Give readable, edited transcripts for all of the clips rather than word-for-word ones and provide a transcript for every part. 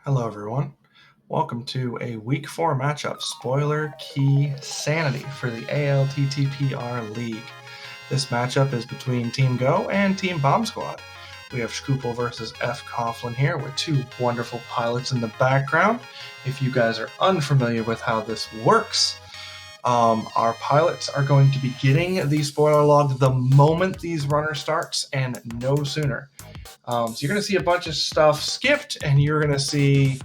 Hello, everyone. Welcome to a Week 4 matchup, Spoiler Key Sanity for the ALTTPR League. This matchup is between Team Go and Team Bomb Squad. We have Shkoople versus fcoughlin here with two wonderful pilots in the background. If you guys are unfamiliar with how this works, our pilots are going to be getting the spoiler log the moment these runners starts and no sooner. So you're going to see a bunch of stuff skipped, and you're going to see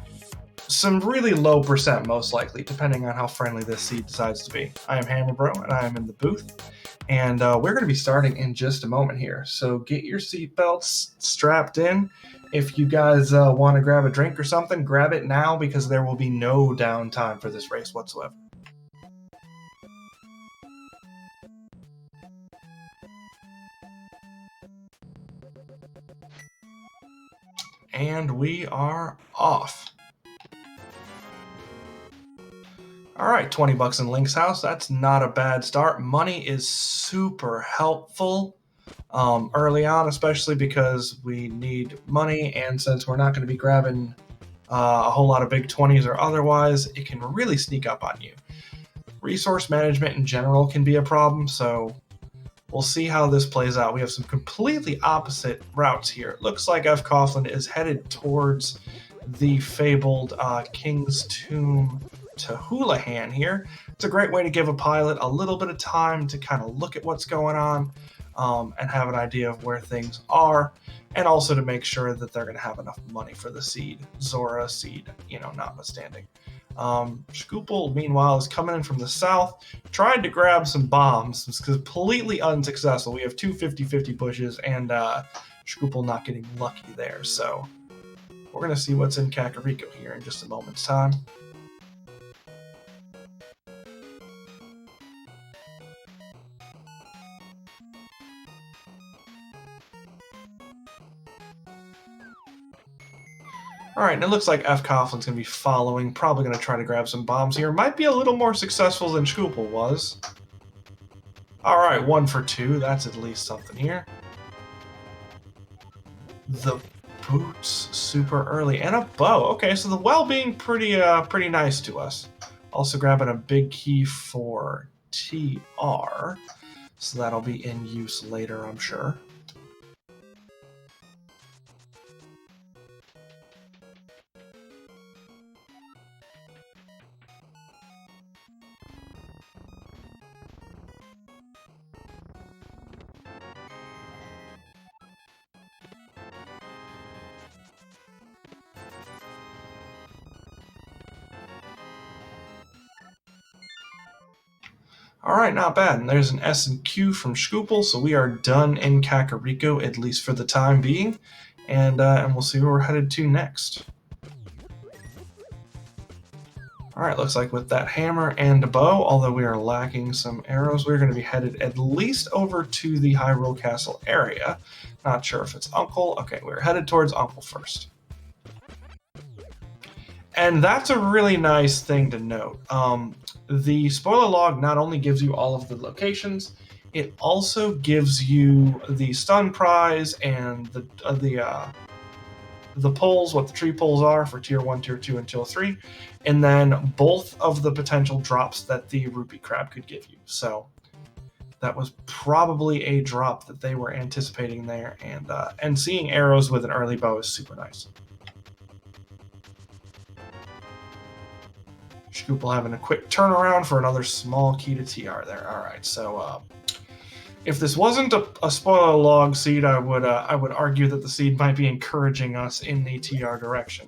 some really low percent, most likely, depending on how friendly this seed decides to be. I am Hammerbro, and I am in the booth, and we're going to be starting in just a moment here. So get your seatbelts strapped in. If you guys want to grab a drink or something, grab it now because there will be no downtime for this race whatsoever. And we are off. All right, 20 bucks in Link's house. That's not a bad start. Money is super helpful early on, especially because we need money. And since we're not going to be grabbing a whole lot of big 20s or otherwise, it can really sneak up on you. Resource management in general can be a problem, so we'll see how this plays out. We have some completely opposite routes here. It looks like fcoughlin is headed towards the fabled King's Tomb to Houlihan here. It's a great way to give a pilot a little bit of time to kind of look at what's going on and have an idea of where things are, and also to make sure that they're going to have enough money for the seed. Zora seed, notwithstanding. shkoople, meanwhile, is coming in from the south, tried to grab some bombs. It's completely unsuccessful. We have two 50-50 pushes, and shkoople not getting lucky there. So we're going to see what's in Kakariko here in just a moment's time. All right, and it looks like fcoghlin's going to be following, probably going to try to grab some bombs here. Might be a little more successful than shkoople was. All right, 1 for 2. That's at least something here. The boots super early, and a bow. Okay, so the well being pretty nice to us. Also grabbing a big key for TR, so that'll be in use later, I'm sure. All right, not bad. And there's an S and Q from shkoople, so we are done in Kakariko, at least for the time being. And we'll see where we're headed to next. All right, looks like with that hammer and a bow, although we are lacking some arrows, we're going to be headed at least over to the Hyrule Castle area. Not sure if it's Uncle. Okay, we're headed towards Uncle first. And that's a really nice thing to note. The spoiler log not only gives you all of the locations, it also gives you the stun prize and the pulls, what the tree pulls are for tier 1, tier 2, and tier 3, and then both of the potential drops that the rupee crab could give you. So that was probably a drop that they were anticipating there, and seeing arrows with an early bow is super nice. shkoople having a quick turnaround for another small key to TR there. All right, so if this wasn't a spoiler log seed, I would argue that the seed might be encouraging us in the TR direction.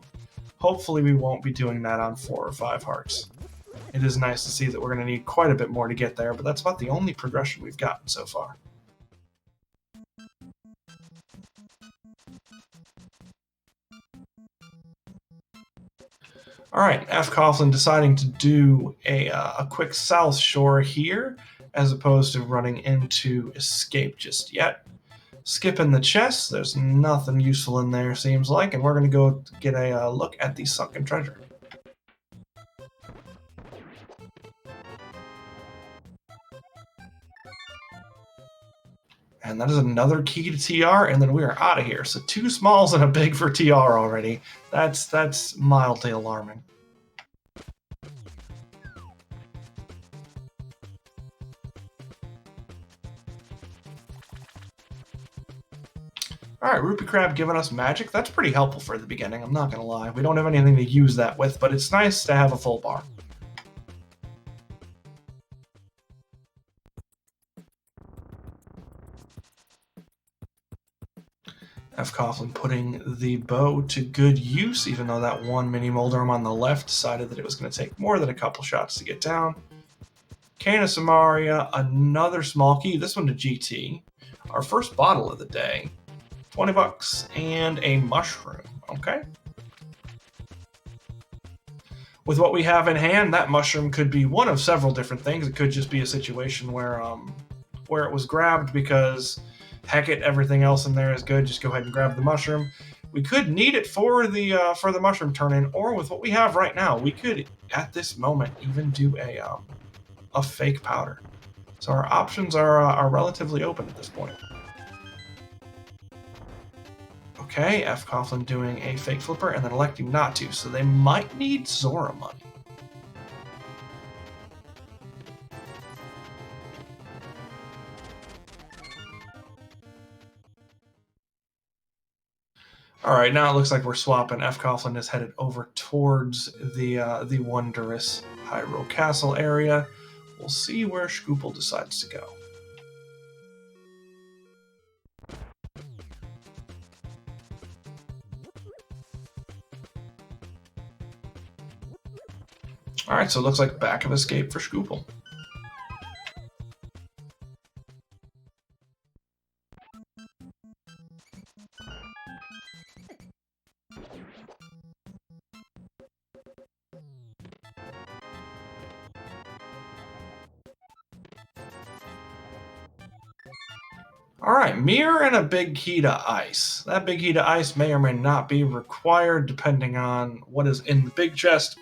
Hopefully we won't be doing that on 4 or 5 hearts. It is nice to see that we're going to need quite a bit more to get there, but that's about the only progression we've gotten so far. All right, fcoughlin deciding to do a quick south shore here, as opposed to running into escape just yet. Skipping the chest, there's nothing useful in there, seems like, and we're going to go get a look at the sunken treasure. And that is another key to TR, and then we are out of here. So 2 smalls and a big for TR already. That's mildly alarming. Alright, Rupee Crab giving us magic. That's pretty helpful for the beginning, I'm not going to lie. We don't have anything to use that with, but it's nice to have a full bar. fcoughlin putting the bow to good use, even though that one mini Moldarm on the left decided that it was going to take more than a couple shots to get down. Cane of Samaria, another small key, this one to GT. Our first bottle of the day. 20 bucks and a mushroom. Okay. With what we have in hand, that mushroom could be one of several different things. It could just be a situation where it was grabbed because heck it, everything else in there is good. Just go ahead and grab the mushroom. We could need it for the mushroom turn-in, or with what we have right now, we could at this moment even do a fake powder. So our options are relatively open at this point. Okay, fcoughlin doing a fake flipper and then electing not to, so they might need Zora money. All right, now it looks like we're swapping. fcoughlin is headed over towards the wondrous Hyrule Castle area. We'll see where Shkoople decides to go. All right, so it looks like back of escape for Shkoople. All right, mirror and a big key to ice. That big key to ice may or may not be required depending on what is in the big chest.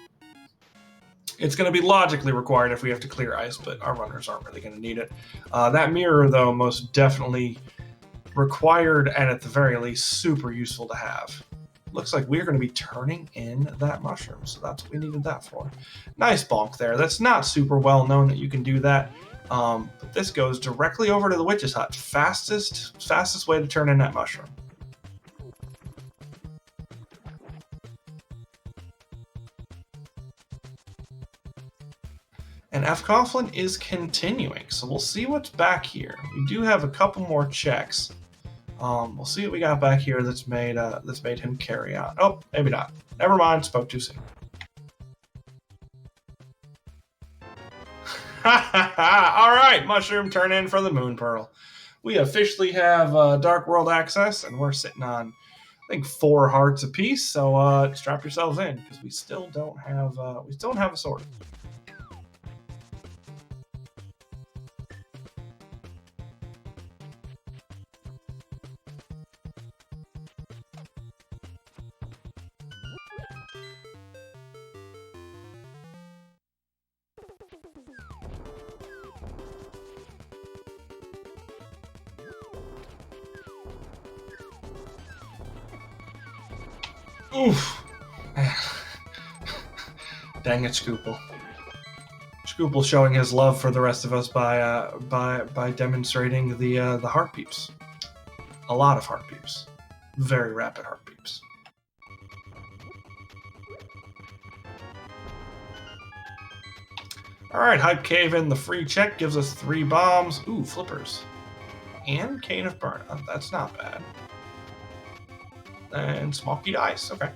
It's going to be logically required if we have to clear ice, but our runners aren't really going to need it. That mirror, though, most definitely required and at the very least super useful to have. Looks like we're going to be turning in that mushroom, so that's what we needed that for. Nice bonk there. That's not super well known that you can do that. But this goes directly over to the witch's hut. Fastest way to turn in that mushroom. And fcoughlin is continuing, so we'll see what's back here. We do have a couple more checks. We'll see what we got back here that's made him carry on. Oh, maybe not. Never mind. Spoke too soon. All right, mushroom turn in for the moon pearl. We officially have Dark World access, and we're sitting on, I think, 4 hearts apiece. So strap yourselves in because we still don't have a sword. Oof. Dang it, Shkoople. Shkoople showing his love for the rest of us by demonstrating the heart peeps. A lot of heart peeps. Very rapid heart peeps. Alright, Hype Cave in the free check gives us 3 bombs. Ooh, flippers. And Cane of Burn. Oh, that's not bad. And small key to ice. Okay.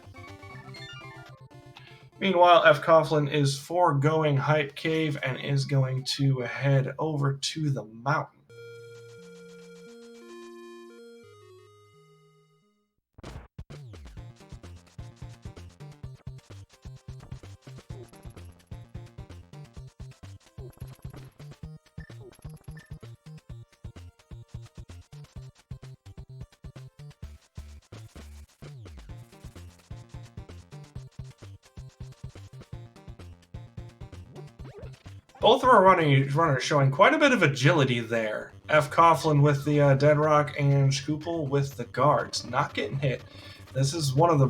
Meanwhile, fcoughlin is foregoing Hype Cave and is going to head over to the mountain. Both of our runners showing quite a bit of agility there fcoughlin with the dead rock and shkoople with the guards. Not getting hit. This is one of the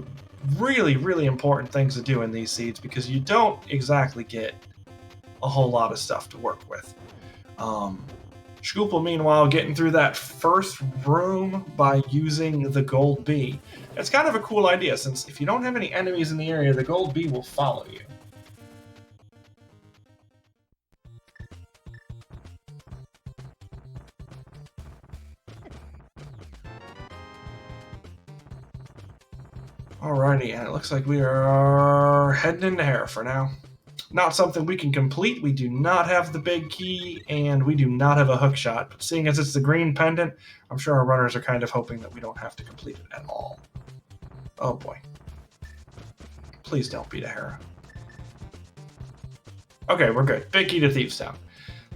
really, really important things to do in these seeds because you don't exactly get a whole lot of stuff to work with. Shkoople, meanwhile, getting through that first room by using the gold bee. It's kind of a cool idea, since if you don't have any enemies in the area, the gold bee will follow you. Alrighty, and it looks like we are heading into Hera for now. Not something we can complete. We do not have the big key, and we do not have a hook shot. But seeing as it's the green pendant, I'm sure our runners are kind of hoping that we don't have to complete it at all. Oh boy. Please don't beat a Hera. Okay, we're good. Big key to Thieves Town.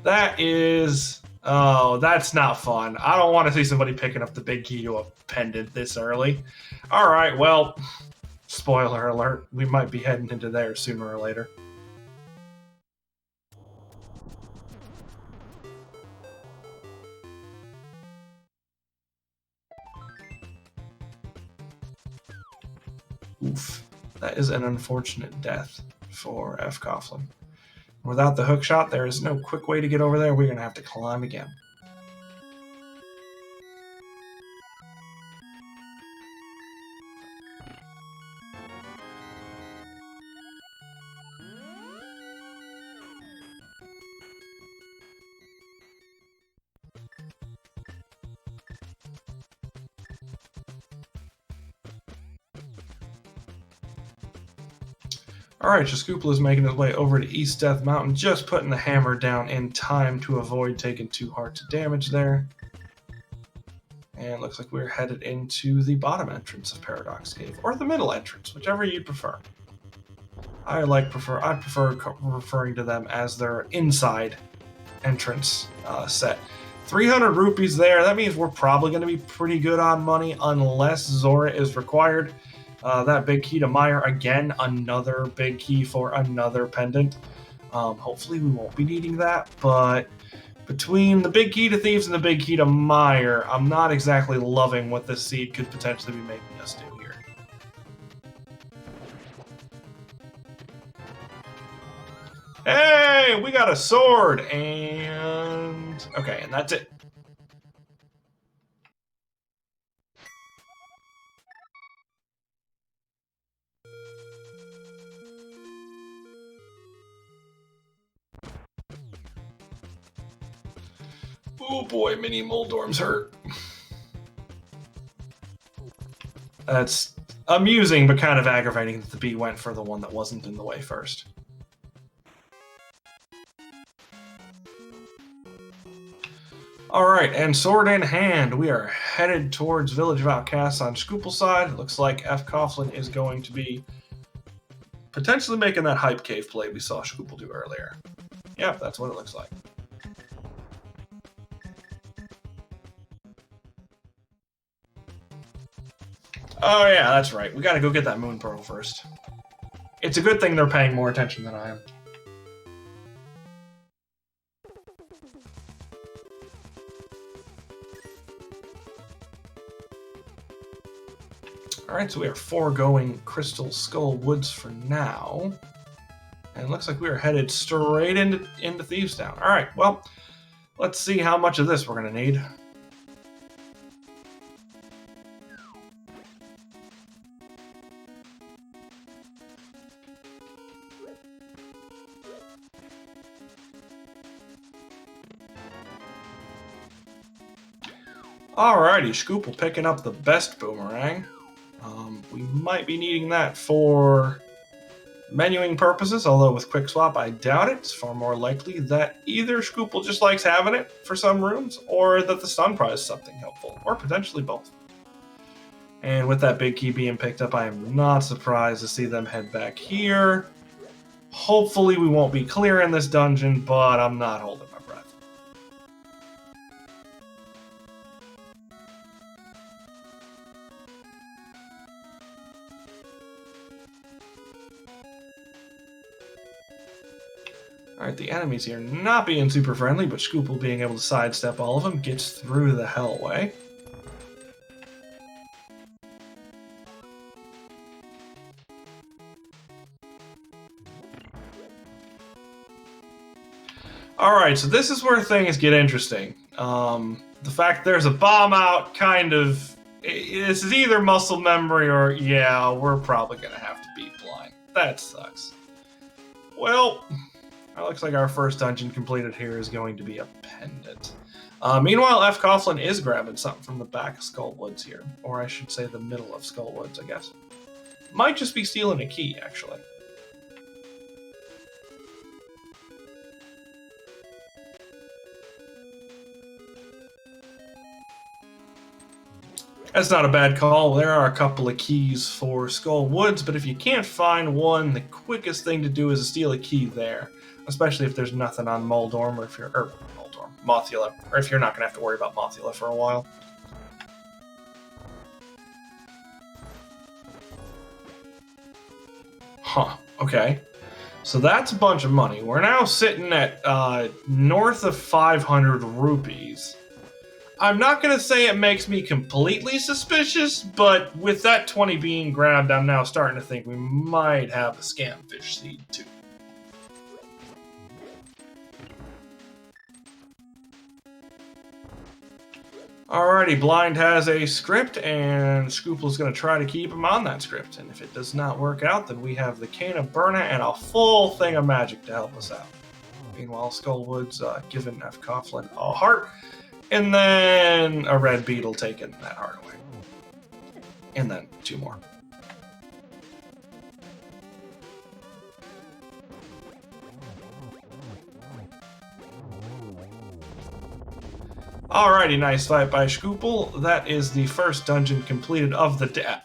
That is... Oh, that's not fun. I don't want to see somebody picking up the big key to a pendant this early. Alright, well... Spoiler alert. We might be heading into there sooner or later. Oof. That is an unfortunate death for fcoughlin. Without the hook shot, there is no quick way to get over there. We're going to have to climb again. Alright, shkoople is making his way over to East Death Mountain, just putting the hammer down in time to avoid taking too hard to damage there. And looks like we're headed into the bottom entrance of Paradox Cave, or the middle entrance, whichever you prefer. I prefer referring to them as their inside entrance set. 300 rupees there. That means we're probably going to be pretty good on money unless Zora is required. That big key to Meyer, again, another big key for another pendant. Hopefully we won't be needing that, but between the big key to Thieves and the big key to Meyer, I'm not exactly loving what this seed could potentially be making us do here. Hey, we got a sword, and... Okay, and that's it. Oh boy, Mini Moldorm's hurt. That's amusing, but kind of aggravating that the bee went for the one that wasn't in the way first. Alright, and sword in hand, we are headed towards Village of Outcasts on shkoople's side. It looks like fcoughlin is going to be potentially making that hype cave play we saw shkoople do earlier. Yep, that's what it looks like. Oh yeah, that's right. We gotta go get that moon pearl first. It's a good thing they're paying more attention than I am. Alright, so we are foregoing Crystal Skull Woods for now. And it looks like we are headed straight into Thieves Town. Alright, well, let's see how much of this we're going to need. Alrighty, shkoople picking up the best boomerang. We might be needing that for menuing purposes, although with quick swap I doubt it. It's far more likely that either shkoople just likes having it for some rooms, or that the stun prize is something helpful, or potentially both. And with that big key being picked up, I am not surprised to see them head back here. Hopefully we won't be clearing this dungeon, but I'm not holding my breath. Alright, the enemies here not being super friendly, but Shkoople being able to sidestep all of them gets through the hellway. Alright, so this is where things get interesting. The fact there's a bomb out kind of... This is either muscle memory or, yeah, we're probably going to have to beat blind. That sucks. Well, it looks like our first dungeon completed here is going to be a pendant. Meanwhile, fcoughlin is grabbing something from the back of Skullwoods here. Or I should say the middle of Skullwoods, I guess. Might just be stealing a key, actually. That's not a bad call. There are a couple of keys for Skullwoods, but if you can't find one, the quickest thing to do is steal a key there. Especially if there's nothing on Moldorm, or if you're... Moldorm. Mothula. Or if you're not going to have to worry about Mothula for a while. Huh. Okay. So that's a bunch of money. We're now sitting at north of 500 rupees. I'm not going to say it makes me completely suspicious, but with that 20 being grabbed, I'm now starting to think we might have a scamfish seed too. Alrighty, Blind has a script, and Shkoople's going to try to keep him on that script. And if it does not work out, then we have the Cane of Burna and a full thing of magic to help us out. Meanwhile, Skullwood's giving fcoughlin a heart, and then a red beetle taking that heart away. And then 2 more. Alrighty, nice fight by Shkoople. That is the first dungeon completed of the day.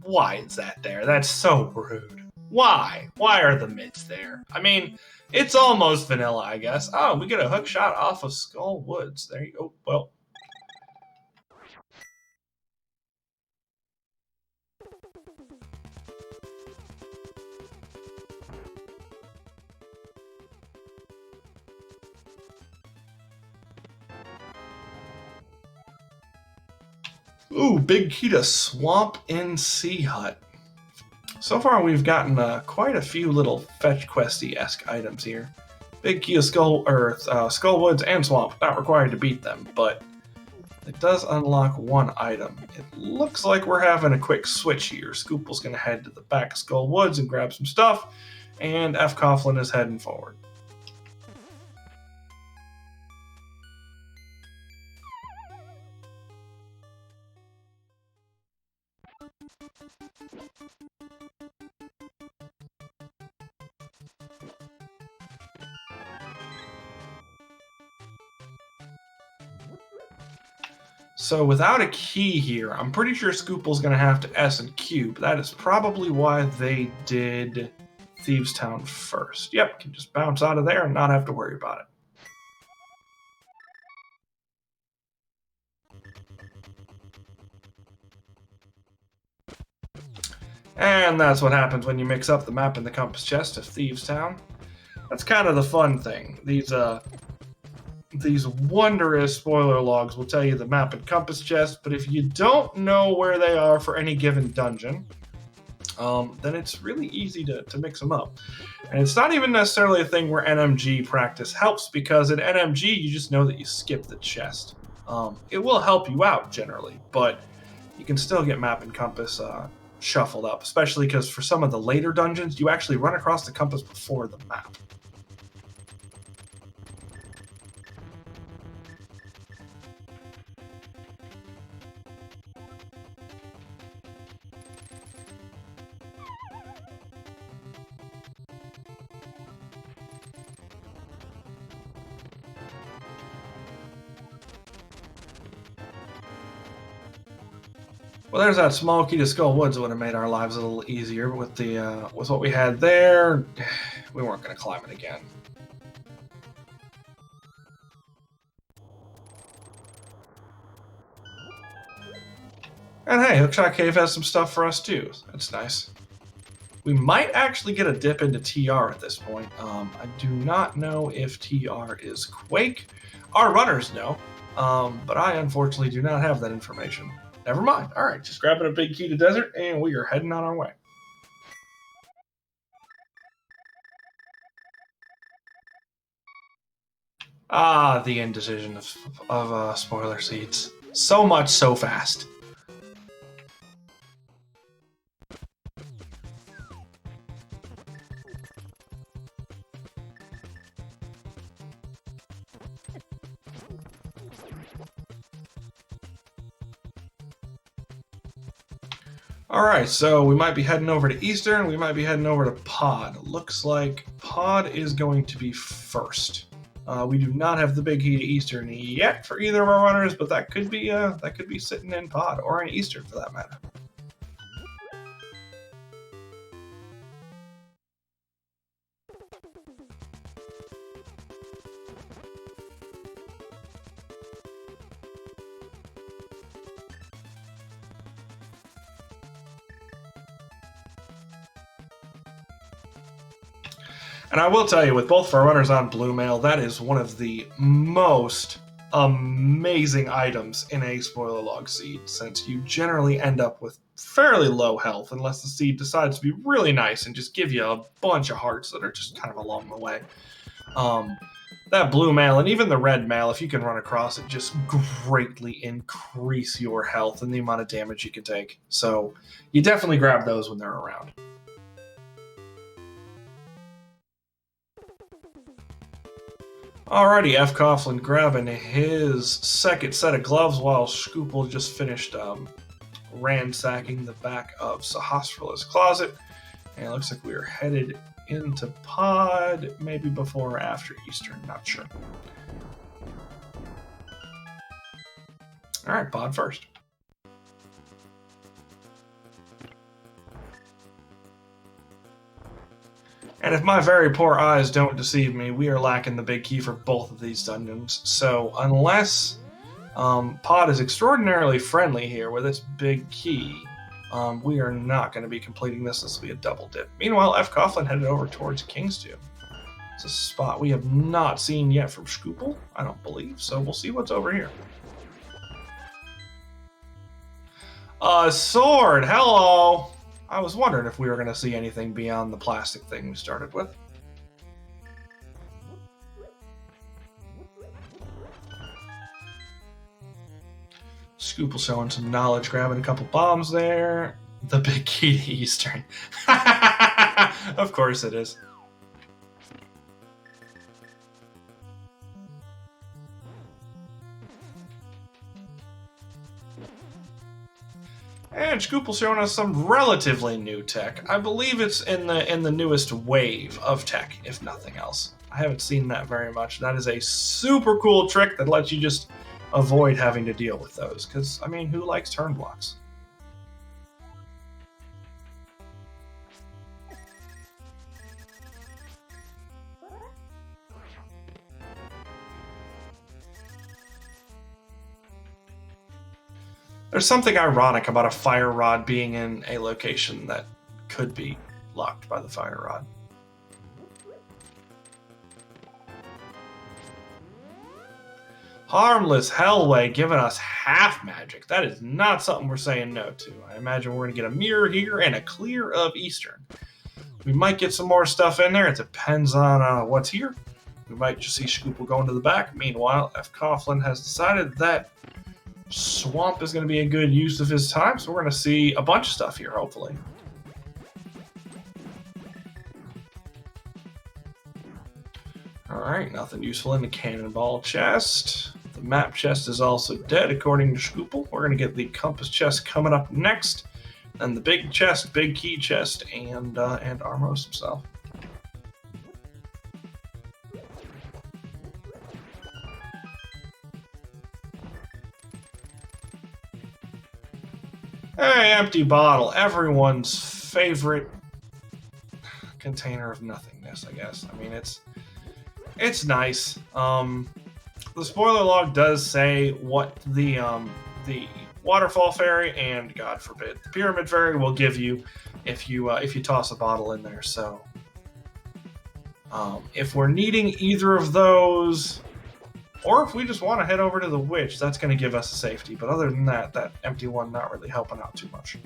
Why is that there? That's so rude. Why? Why are the mitts there? I mean, it's almost vanilla, I guess. Oh, we get a hook shot off of Skullwoods. There you go. Well. Ooh, big key to Swamp in Sea Hut. So far, we've gotten quite a few little fetch questy-esque items here. Big key of Skullwoods and Swamp, not required to beat them, but it does unlock 1 item. It looks like we're having a quick switch here. Shkoople's going to head to the back of Skullwoods and grab some stuff, and fcoughlin is heading forward. So without a key here, I'm pretty sure Shkoople's going to have to S and Q, but that is probably why they did Thieves Town first. Yep, can just bounce out of there and not have to worry about it. And that's what happens when you mix up the map and the compass chest of Thieves Town. That's kind of the fun thing. These wondrous spoiler logs will tell you the map and compass chest, but if you don't know where they are for any given dungeon, then it's really easy to mix them up. And it's not even necessarily a thing where NMG practice helps, because in NMG you just know that you skip the chest. It will help you out generally, but you can still get map and compass shuffled up, especially because for some of the later dungeons, you actually run across the compass before the map. Well, there's that small key to Skullwoods that would have made our lives a little easier, but with what we had there, we weren't going to climb it again. And hey, Hookshot Cave has some stuff for us too. That's nice. We might actually get a dip into TR at this point. I do not know if TR is Quake. Our runners know, but I unfortunately do not have that information. Never mind. All right, just grabbing a big key to desert, and we are heading on our way. Ah, the indecision of spoiler seeds. So much, so fast. Alright, so we might be heading over to Eastern, we might be heading over to Pod. Looks like Pod is going to be first. We do not have the big key to Eastern yet for either of our runners, but that could be sitting in Pod, or in Eastern for that matter. And I will tell you, with both of our runners on Blue Mail, that is one of the most amazing items in a spoiler log seed, since you generally end up with fairly low health unless the seed decides to be really nice and just give you a bunch of hearts that are just kind of along the way. That blue mail and even the red mail, if you can run across it, just greatly increase your health and the amount of damage you can take. So you definitely grab those when they're around. Alrighty, fcoughlin grabbing his second set of gloves while Shkoople just finished ransacking the back of Sahasrah's closet. And it looks like we are headed into Pod, maybe before or after Eastern, not sure. Alright, Pod first. And if my very poor eyes don't deceive me, we are lacking the big key for both of these dungeons. So unless Pod is extraordinarily friendly here with its big key, we are not going to be completing this. This will be a double dip. Meanwhile, fcoughlin headed over towards Kingstone. It's a spot we have not seen yet from Shkoople, I don't believe, so we'll see what's over here. A sword! Hello! I was wondering if we were going to see anything beyond the plastic thing we started with. Shkoople showing some knowledge, grabbing a couple bombs there. The big key to Eastern. Of course it is. And Shkoople's showing us some relatively new tech. I believe it's in the newest wave of tech, if nothing else. I haven't seen that very much. That is a super cool trick that lets you just avoid having to deal with those. Because, I mean, who likes turn blocks? There's something ironic about a fire rod being in a location that could be locked by the fire rod. Harmless Hellway giving us half magic. That is not something we're saying no to. I imagine we're going to get a mirror here and a clear of Eastern. We might get some more stuff in there. It depends on what's here. We might just see Shkoople going to the back. Meanwhile, fcoughlin has decided that Swamp is going to be a good use of his time, so we're going to see a bunch of stuff here, hopefully. Alright, nothing useful in the cannonball chest. The map chest is also dead, according to Shkoople. We're going to get the compass chest coming up next, and the big chest, big key chest, and Armos himself. Hey, empty bottle. Everyone's favorite container of nothingness, I guess. I mean, it's nice. The spoiler log does say what the Waterfall Fairy, and God forbid, the Pyramid Fairy will give you if you toss a bottle in there. So if we're needing either of those, or if we just want to head over to the Witch, that's going to give us a safety. But other than that, that empty one not really helping out too much.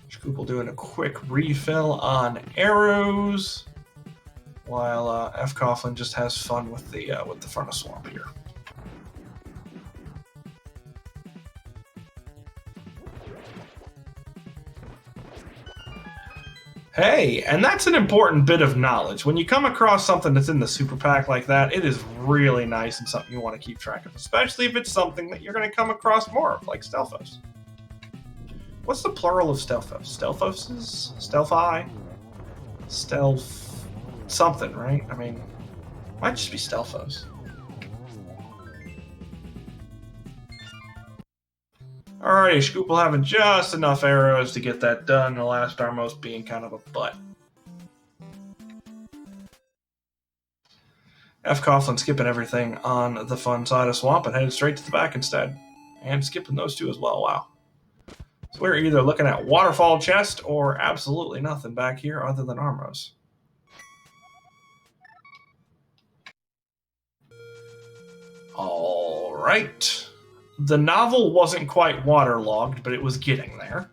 Shkoople doing a quick refill on arrows, while fcoughlin just has fun with the Furnace Swamp here. Hey, and that's an important bit of knowledge. When you come across something that's in the super pack like that, it is really nice and something you want to keep track of, especially if it's something that you're going to come across more of, like Stelphos. What's the plural of Stelphos? Stelphoses? Stelphi? Stealth... something, right? I mean, might just be Stelphos. Alrighty, Shkoople having just enough arrows to get that done, the last Armos being kind of a butt. fcoughlin skipping everything on the fun side of Swamp and headed straight to the back instead. And skipping those two as well, wow. So we're either looking at Waterfall Chest or absolutely nothing back here other than Armos. Alright. The novel wasn't quite waterlogged, but it was getting there.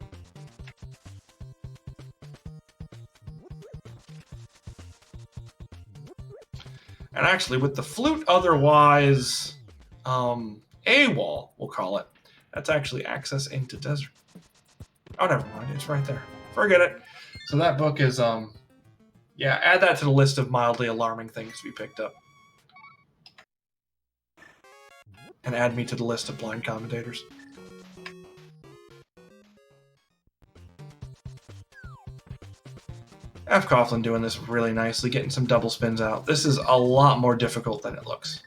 And actually, with the flute otherwise AWOL, we'll call it, that's actually access into desert. Oh, never mind. It's right there. Forget it. So that book is, yeah, add that to the list of mildly alarming things to be picked up. And add me to the list of blind commentators. fcoughlin doing this really nicely, getting some double spins out. This is a lot more difficult than it looks.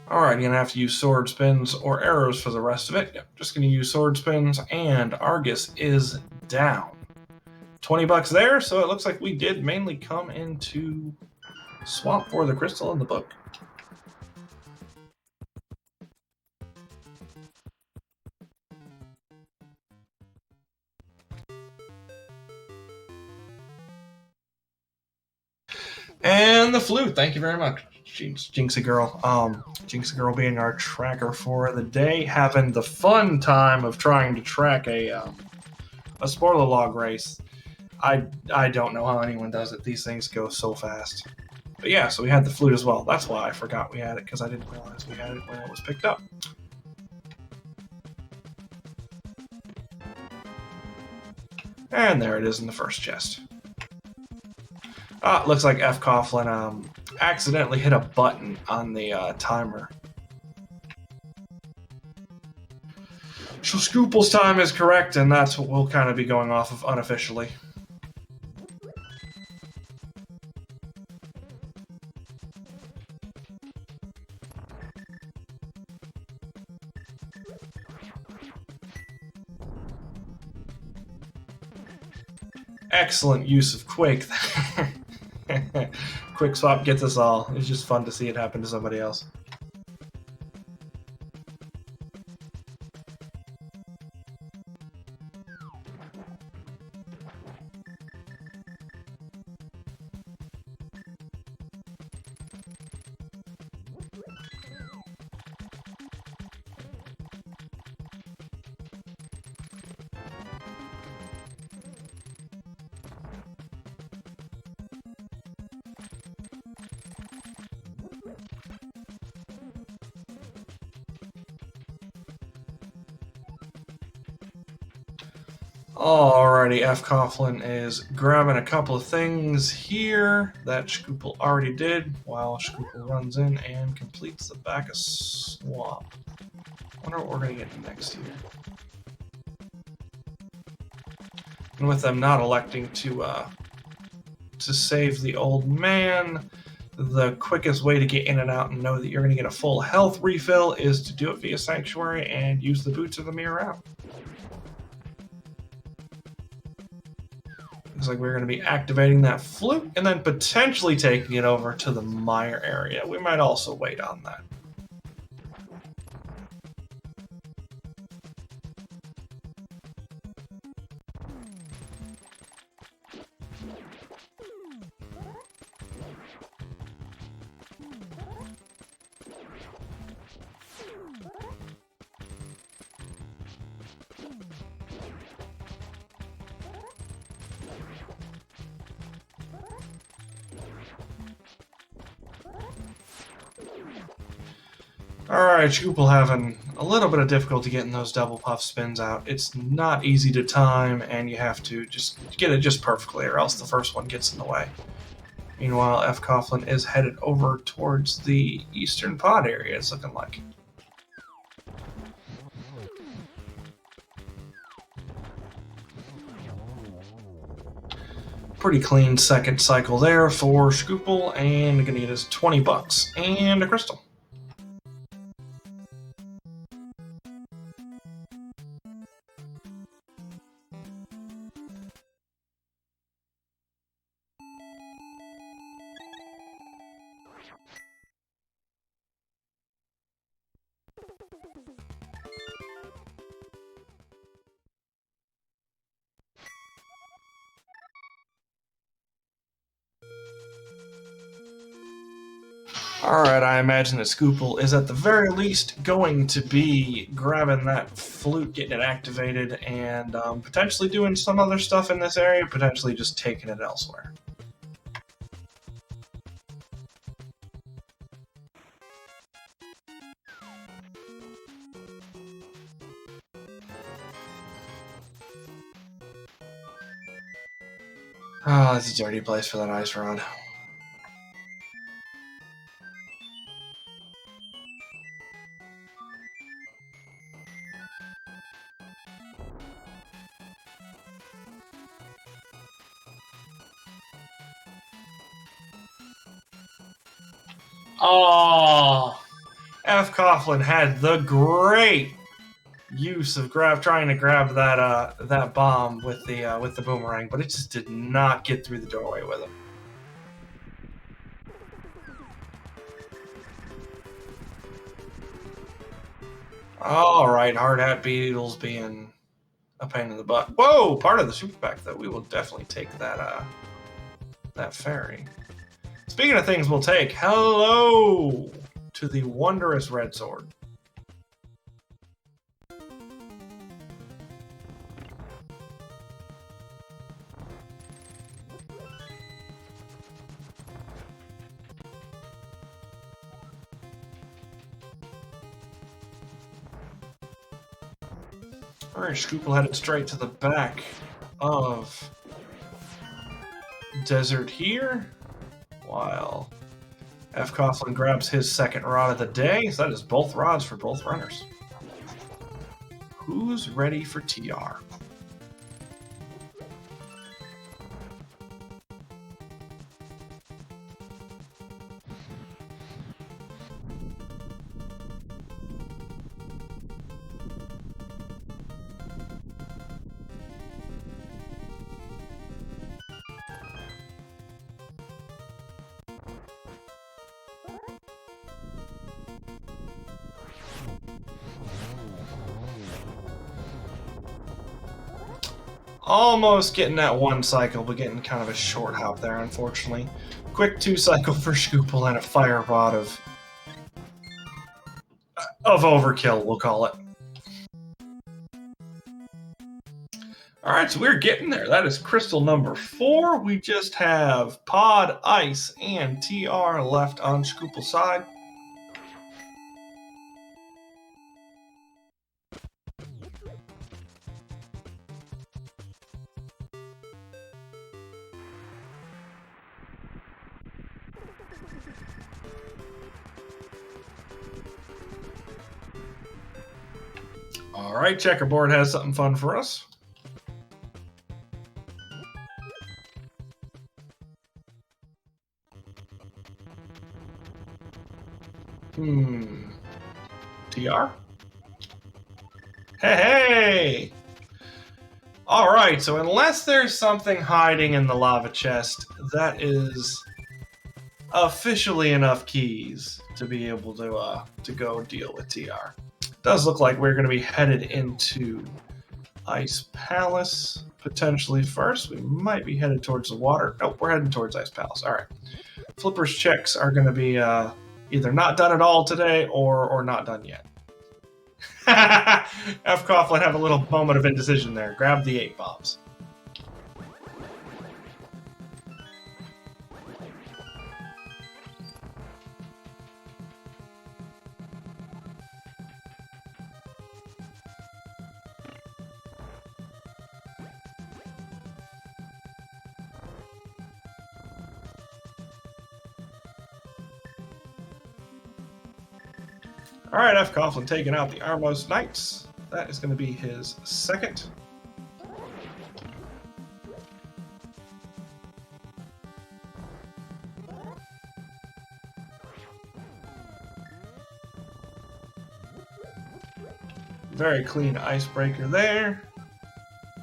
Alright, you're going to have to use sword spins or arrows for the rest of it. Yep, just going to use sword spins, and Argus is down. 20 bucks there, so it looks like we did mainly come into Swamp for the crystal in the book. And the flute, thank you very much, Jinxie Girl. Jinxie Girl being our tracker for the day, having the fun time of trying to track a spoiler log race. I don't know how anyone does it. These things go so fast. But yeah, so we had the flute as well. That's why I forgot we had it, because I didn't realize we had it when it was picked up. And there it is in the first chest. Looks like fcoughlin accidentally hit a button on the timer. So Shkoople's time is correct, and that's what we'll kind of be going off of unofficially. Excellent use of Quake. Quick swap gets us all. It's just fun to see it happen to somebody else. Alrighty, fcoughlin is grabbing a couple of things here that Shkoople already did, while Shkoople runs in and completes the back of Swamp. I wonder what we're going to get next here. And with them not electing to to save the old man. The quickest way to get in and out and know that you're going to get a full health refill is to do it via Sanctuary and use the Boots of the Mirror out. Looks like we're going to be activating that flute and then potentially taking it over to the mire area. We might also wait on that. Alright, shkoople having a little bit of difficulty getting those double puff spins out. It's not easy to time, and you have to just get it just perfectly, or else the first one gets in the way. Meanwhile, fcoughlin is headed over towards the eastern pod area, it's looking like. Pretty clean second cycle there for shkoople, and gonna get us 20 bucks and a crystal. Alright, I imagine that shkoople is at the very least going to be grabbing that flute, getting it activated, and potentially doing some other stuff in this area, potentially just taking it elsewhere. Oh, that's a dirty place for that ice rod. Oh, fcoughlin had the great use of trying to grab that bomb with the boomerang, but it just did not get through the doorway with him. All right, hard hat beetles being a pain in the butt. Whoa, part of the super pack though. We will definitely take that fairy. Speaking of things we'll take, hello to the wondrous red sword. Alright, shkoople headed straight to the back of desert here, while fcoughlin grabs his second rod of the day. So that is both rods for both runners. Who's ready for TR? Almost getting that one cycle, but getting kind of a short hop there, unfortunately. Quick 2 cycle for shkoople and a fire rod of overkill, we'll call it. Alright, so we're getting there. That is crystal number 4. We just have pod, ice, and TR left on shkoople's side. Alright, checkerboard has something fun for us. TR? Hey! Alright, so unless there's something hiding in the lava chest, that is officially enough keys to be able to go deal with TR. Does look like we're going to be headed into Ice Palace potentially first. We might be headed towards the water. Nope, we're heading towards Ice Palace. All right. Flipper's checks are going to be either not done at all today or not done yet. fcoughlin have a little moment of indecision there. Grab the 8 bombs. All right, fcoughlin taking out the Armos Knights. That is going to be his second. Very clean icebreaker there.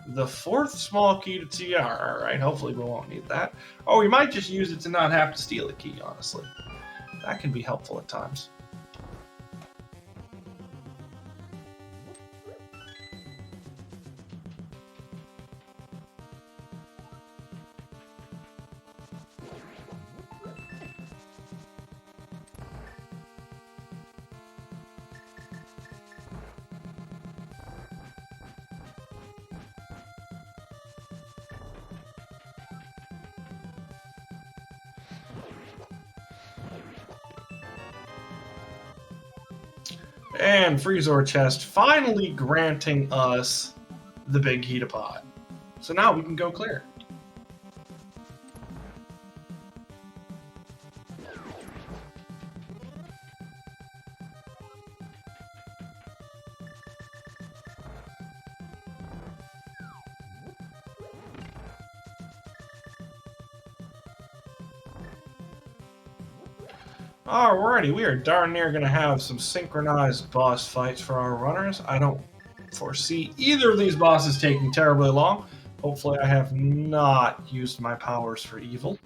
The 4th small key to TR. All right, hopefully we won't need that. Oh, we might just use it to not have to steal a key, honestly. That can be helpful at times. And Freezor chest finally granting us the big Heatapod. So now we can go clear. Alrighty, we are darn near going to have some synchronized boss fights for our runners. I don't foresee either of these bosses taking terribly long. Hopefully I have not used my powers for evil.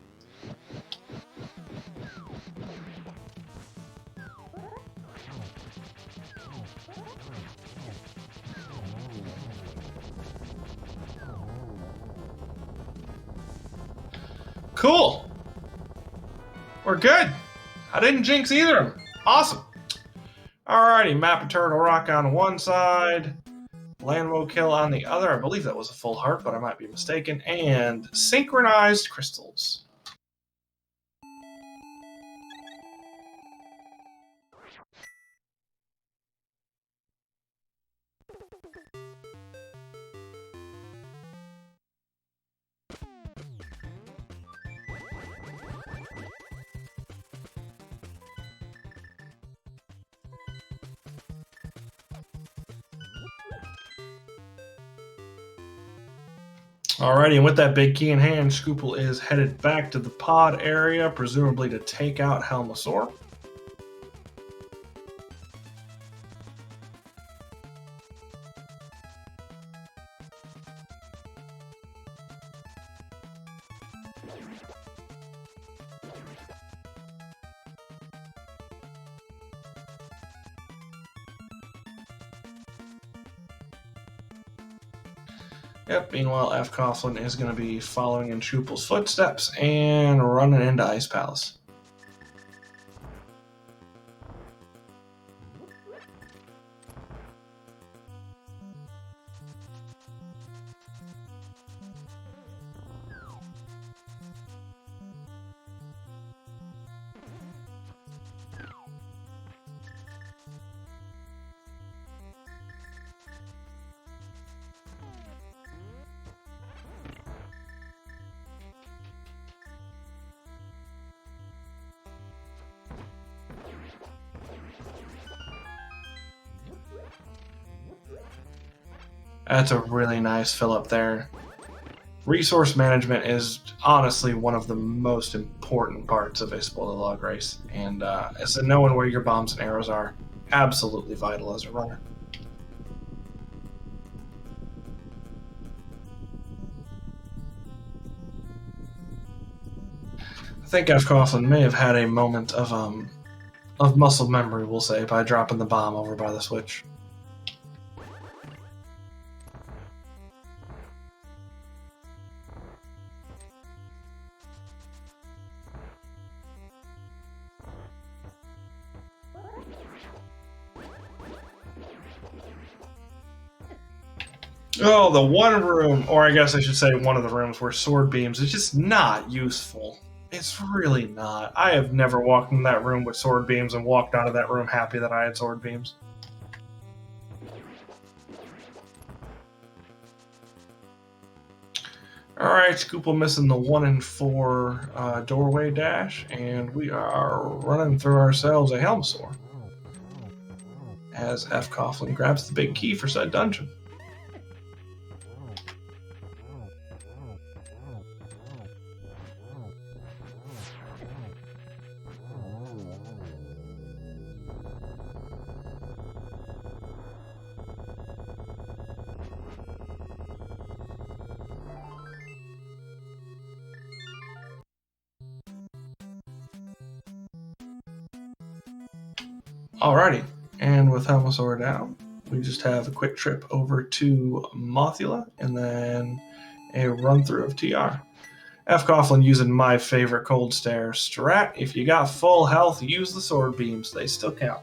Cool! We're good! I didn't jinx either of them. Awesome. Alrighty, Map of Turtle Rock on one side, Landmo Kill on the other. I believe that was a full heart, but I might be mistaken. And synchronized crystals. Alrighty, and with that big key in hand, Shkoople is headed back to the pod area, presumably to take out Helmasaur. Yep, meanwhile, fcoughlin is going to be following in Shkoople's footsteps and running into Ice Palace. That's a really nice fill up there. Resource management is honestly one of the most important parts of a spoiler log race, and so knowing where your bombs and arrows are, absolutely vital as a runner. I think fcoughlin may have had a moment of muscle memory, we'll say, by dropping the bomb over by the switch. Oh, the one room, or I guess I should say one of the rooms where sword beams is just not useful. It's really not. I have never walked in that room with sword beams and walked out of that room happy that I had sword beams. Alright, shkoople missing the 1 in 4 doorway dash, and we are running through ourselves a Helmsaur. As fcoughlin grabs the big key for said dungeon. Alrighty, and with Helmsaur down, we just have a quick trip over to Mothula and then a run through of TR. fcoughlin using my favorite cold stare strat. If you got full health, use the sword beams, they still count.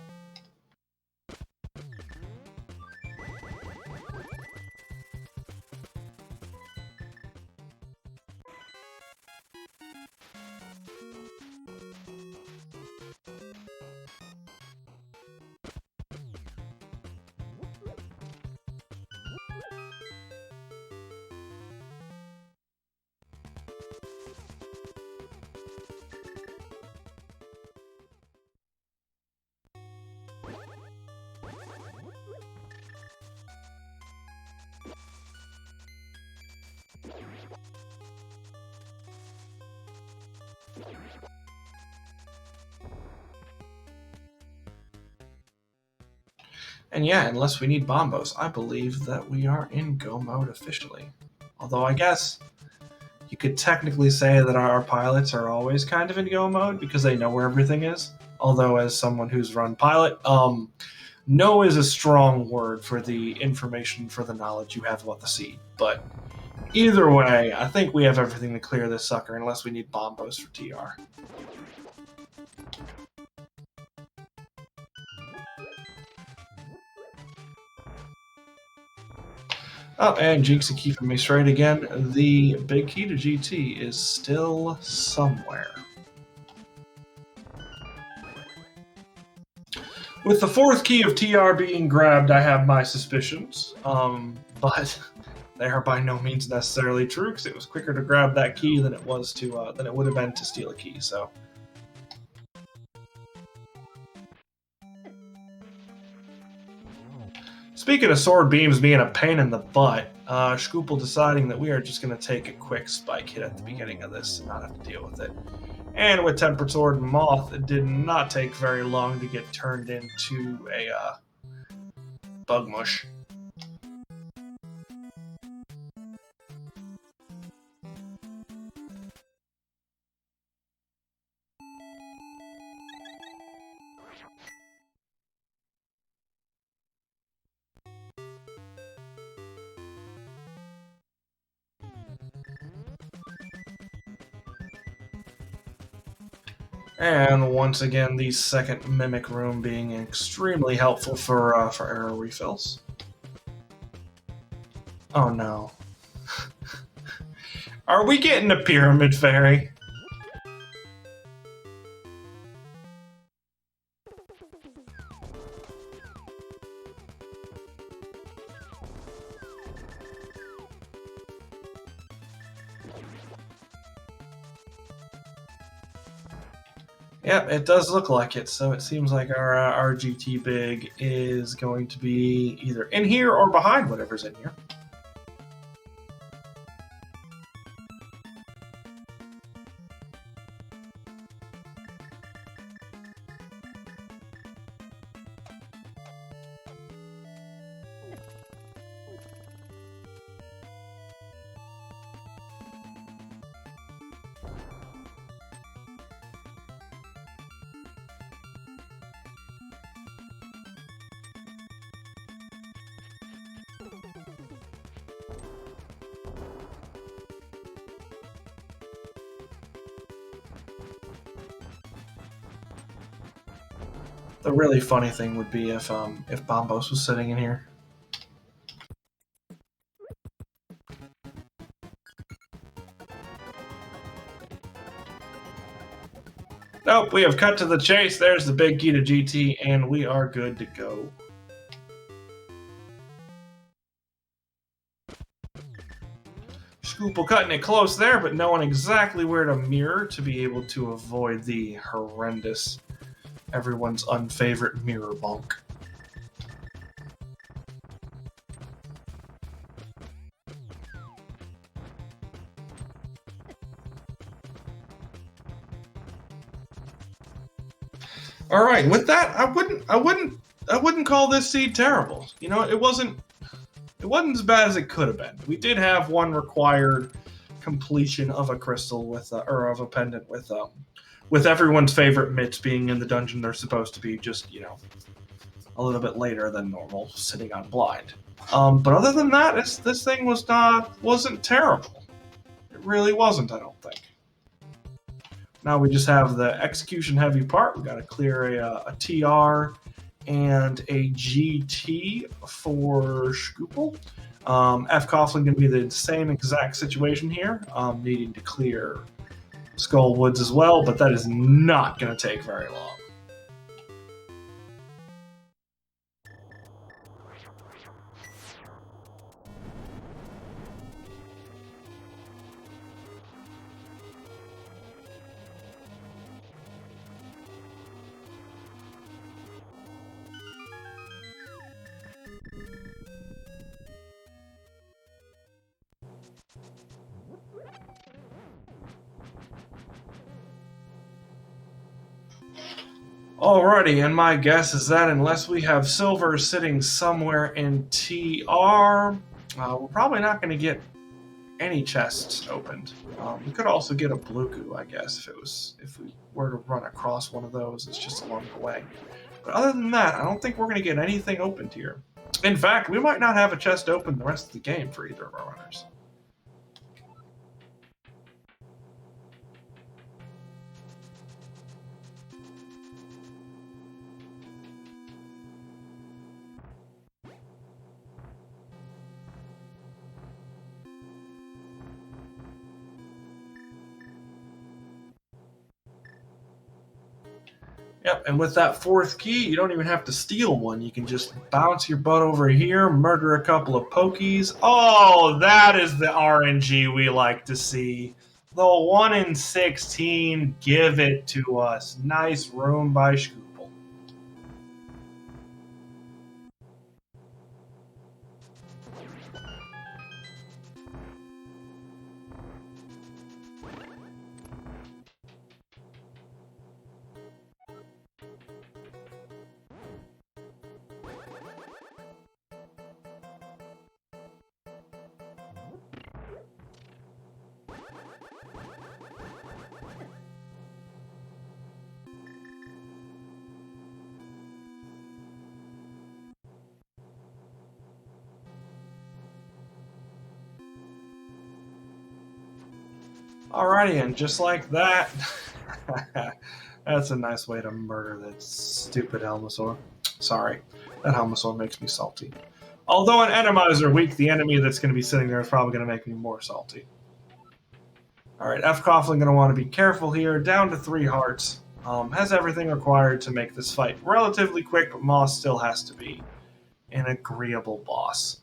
And yeah, unless we need bombos, I believe that we are in go mode officially. Although I guess you could technically say that our pilots are always kind of in go mode because they know where everything is. Although as someone who's run pilot, know is a strong word for the information, for the knowledge you have about the seed. But either way, I think we have everything to clear this sucker unless we need bombos for TR. Oh, and Jinxie keeping me straight again. The big key to GT is still somewhere. With the 4th key of TR being grabbed, I have my suspicions. But they are by no means necessarily true, because it was quicker to grab that key than it was to than it would have been to steal a key. So. Speaking of sword beams being a pain in the butt, shkoople deciding that we are just going to take a quick spike hit at the beginning of this and not have to deal with it. And with Tempered Sword and Moth, it did not take very long to get turned into a bug mush. And once again, the second Mimic Room being extremely helpful for arrow refills. Oh no. Are we getting a Pyramid Fairy? Yep, it does look like it. So it seems like our GT Big is going to be either in here or behind whatever's in here. The really funny thing would be if Bombos was sitting in here. Nope, we have cut to the chase. There's the big key to GT, and we are good to go. Shkoople cutting it close there, but knowing exactly where to mirror to be able to avoid the horrendous, everyone's unfavorite mirror bonk. All right, with that, I wouldn't call this seed terrible. You know, it wasn't as bad as it could have been. We did have one required completion of a crystal with or of a pendant with everyone's favorite mitts being in the dungeon they're supposed to be, just, you know, a little bit later than normal, sitting on blind. But other than that, this thing wasn't terrible. It really wasn't, I don't think. Now we just have the execution heavy part. We got to clear a TR and a GT for Shkoople. fcoughlin going to be the same exact situation here, needing to clear Skull Woods as well, but that is not going to take very long. Alrighty, and my guess is that unless we have silver sitting somewhere in TR, we're probably not going to get any chests opened. We could also get a blue goo, I guess, if we were to run across one of those. It's just along the way. But other than that, I don't think we're going to get anything opened here. In fact, we might not have a chest open the rest of the game for either of our runners. Yep, and with that fourth key, you don't even have to steal one. You can just bounce your butt over here, murder a couple of pokies. Oh, that is the RNG we like to see. The 1 in 16, give it to us. Nice room by shkoople. Alrighty, and just like that, that's a nice way to murder that stupid Helmasaur. Sorry, that Helmasaur makes me salty. Although an Enemizer weak, the enemy that's going to be sitting there is probably going to make me more salty. Alright, fcoughlin going to want to be careful here. Down to 3 hearts. Has everything required to make this fight relatively quick, but Moss still has to be an agreeable boss.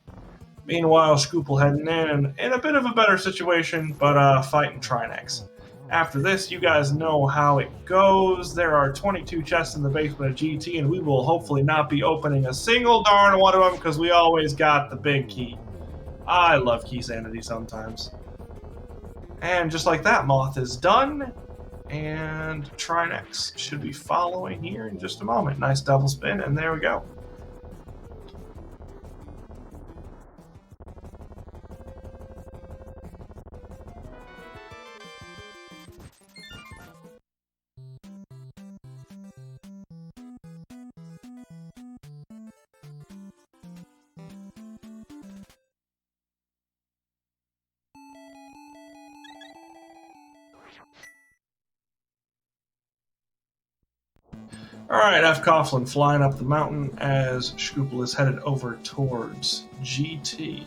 Meanwhile, Shkoople heading in a bit of a better situation, but fighting Trinex. After this, you guys know how it goes. There are 22 chests in the basement of GT, and we will hopefully not be opening a single darn one of them because we always got the big key. I love key sanity sometimes. And just like that, Moth is done, and Trinex should be following here in just a moment. Nice double spin, and there we go. All right, fcoughlin flying up the mountain as Shkoople is headed over towards GT.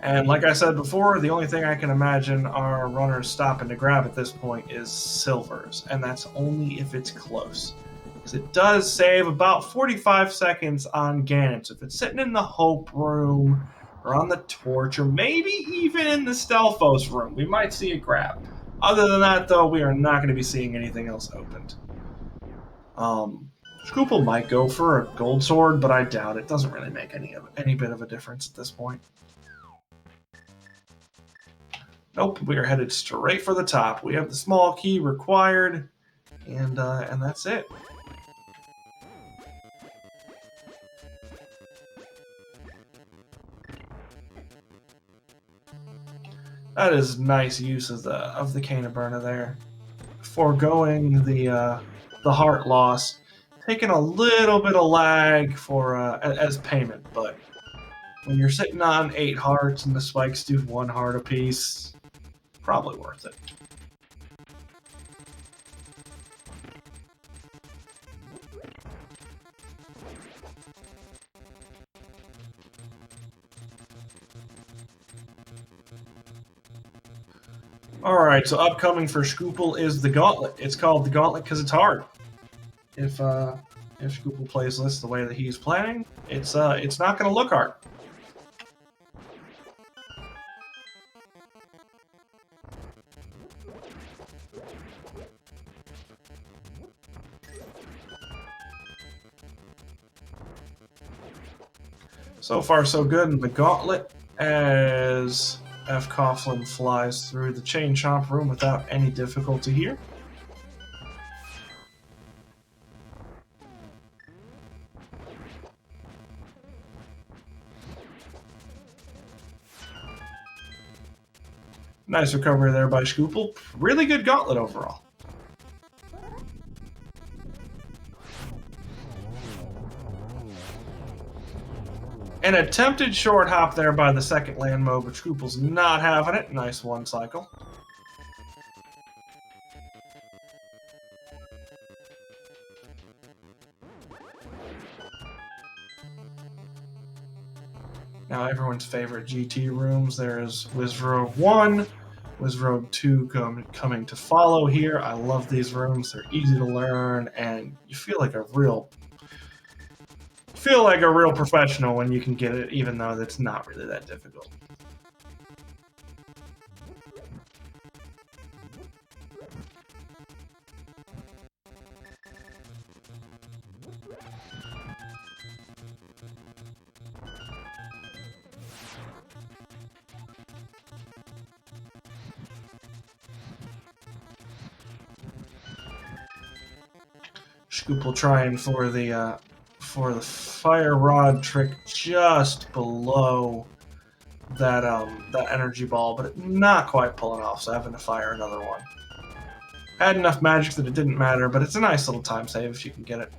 And like I said before, the only thing I can imagine our runners stopping to grab at this point is silvers, and that's only if it's close. Because it does save about 45 seconds on Ganon. So if it's sitting in the Hope room, or on the Torch, or maybe even in the Stelphos room, we might see a grab. Other than that, though, we are not going to be seeing anything else opened. Shkoople might go for a gold sword, but I doubt it. Doesn't really make any bit of a difference at this point. Nope, we are headed straight for the top. We have the small key required, and that's it. That is nice use of the Cane of Burna there. Foregoing the heart loss, taking a little bit of lag for as payment, but when you're sitting on 8 hearts and the spikes do 1 heart apiece, probably worth it. Alright, so upcoming for Shkoople is the Gauntlet. It's called the Gauntlet because it's hard. If Shkoople plays this the way that he's planning, it's not going to look hard. So far, so good in the Gauntlet, as fcoughlin flies through the Chain Chomp room without any difficulty here. Nice recovery there by Shkoople. Really good Gauntlet overall. An attempted short hop there by the second land mode, but Shkoople's not having it. Nice one cycle. Now everyone's favorite GT rooms. There's Wizroad 1, Wizroad 2 coming to follow here. I love these rooms. They're easy to learn, and you feel like a real professional when you can get it, even though that's not really that difficult. Shkoople trying for the fire rod trick just below that energy ball, but not quite pulling off, so having to fire another one. Had enough magic that it didn't matter, but it's a nice little time save if you can get it.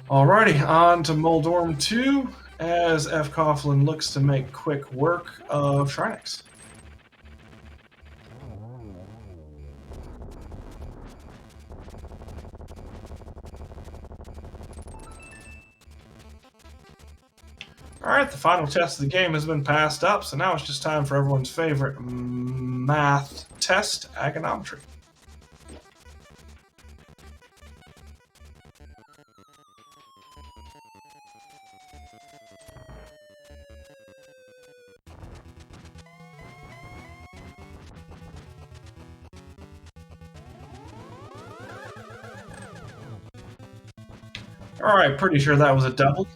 Alrighty, on to Moldorm 2, as fcoughlin looks to make quick work of Shrines. Alright, the final test of the game has been passed up, so now it's just time for everyone's favorite math test, agonometry. Alright, pretty sure that was a double.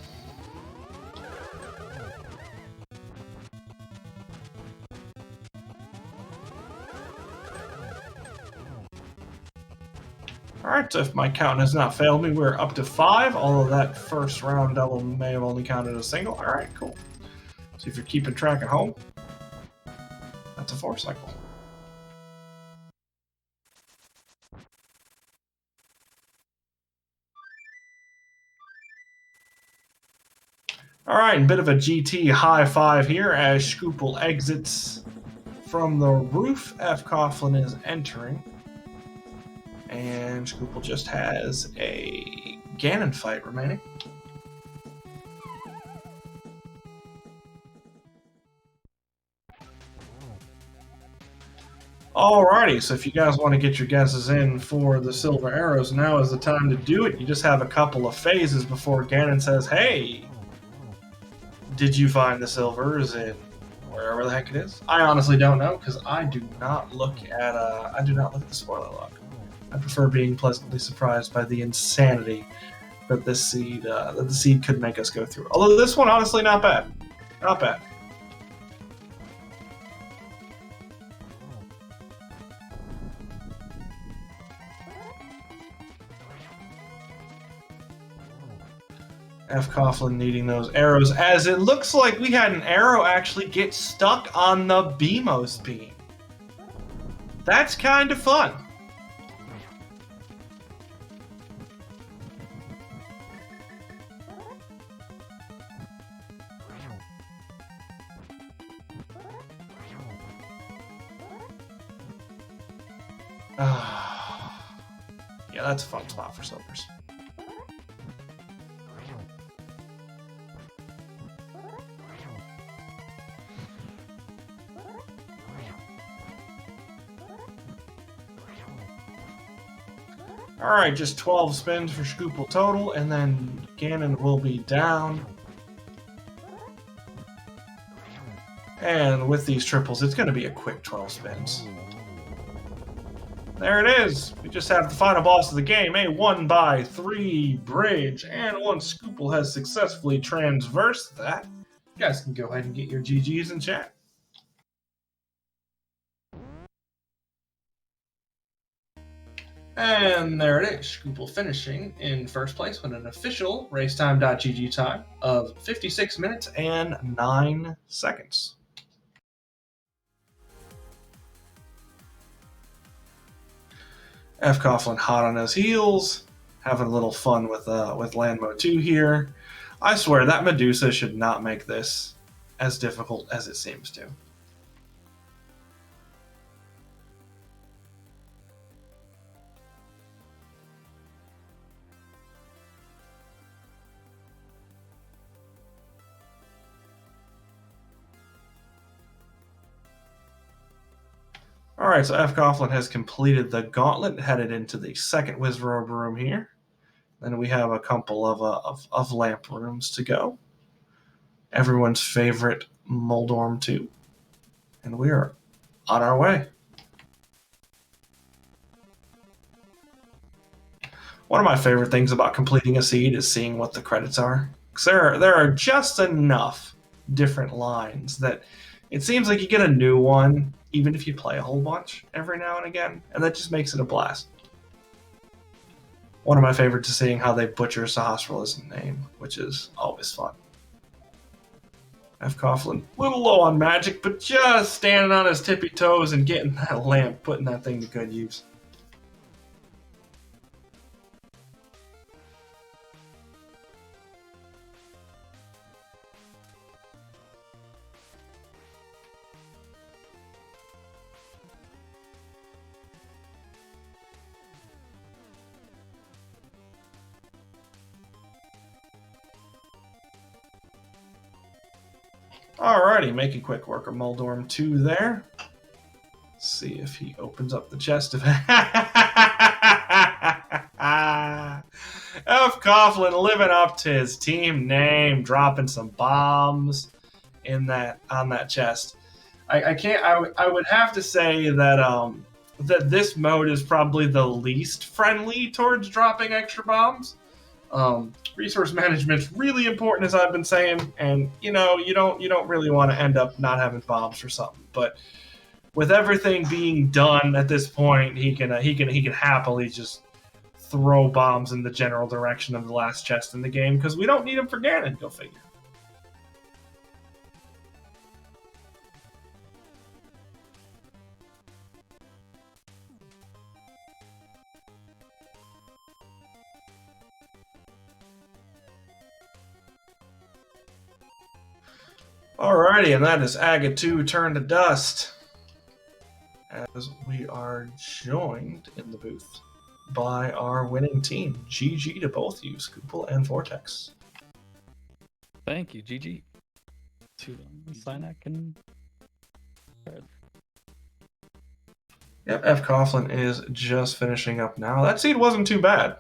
Alright, so if my count has not failed me, we're up to 5, although that first round double may have only counted as a single. Alright, cool. So if you're keeping track at home, that's a 4 cycle. Alright, a bit of a GT high five here as Shkoople exits From the roof, fcoughlin is entering. And Shkoople just has a Ganon fight remaining. Alrighty, so if you guys want to get your guesses in for the silver arrows, now is the time to do it. You just have a couple of phases before Ganon says, "Hey, did you find the silver? Is it wherever the heck it is?" I honestly don't know because I do not look at the spoiler log. I prefer being pleasantly surprised by the insanity that the seed could make us go through. Although this one, honestly, not bad, not bad. fcoughlin needing those arrows, as it looks like we had an arrow actually get stuck on the BMOS beam. That's kind of fun. Yeah, that's a fun spot for silvers. Alright, just 12 spins for Shkoople total, and then Ganon will be down. And with these triples, it's going to be a quick 12 spins. There it is! We just have the final boss of the game, a 1x3 bridge, and once Shkoople has successfully transversed that, you guys can go ahead and get your GGs in chat. And there it is, Shkoople finishing in first place with an official racetime.gg time of 56 minutes and 9 seconds. fcoughlin hot on his heels, having a little fun with land mode 2 here. I swear that Medusa should not make this as difficult as it seems to. Alright, so fcoughlin has completed the gauntlet, headed into the second Wizrobe room here. Then we have a couple of lamp rooms to go. Everyone's favorite Moldorm 2. And we are on our way. One of my favorite things about completing a seed is seeing what the credits are. Because there are just enough different lines that it seems like you get a new one, even if you play a whole bunch every now and again, and that just makes it a blast. One of my favorites is seeing how they butcher Sahasrar's name, which is always fun. fcoughlin, a little low on magic, but just standing on his tippy toes and getting that lamp, putting that thing to good use. Alrighty, making quick work of Moldorm 2 there. Let's see if he opens up the chest of fcoughlin living up to his team name, dropping some bombs on that chest. I would have to say that that this mode is probably the least friendly towards dropping extra bombs. Resource management's really important, as I've been saying, and you don't really want to end up not having bombs or something. But with everything being done at this point, he can happily just throw bombs in the general direction of the last chest in the game because we don't need them for Ganon. Go figure. Alrighty, and that is Aga 2 Turn to Dust. as we are joined in the booth by our winning team. GG to both you, Shkoople and Vortex. Thank you, GG. To Synac and Yep, fcoughlin is just finishing up now. That seed wasn't too bad.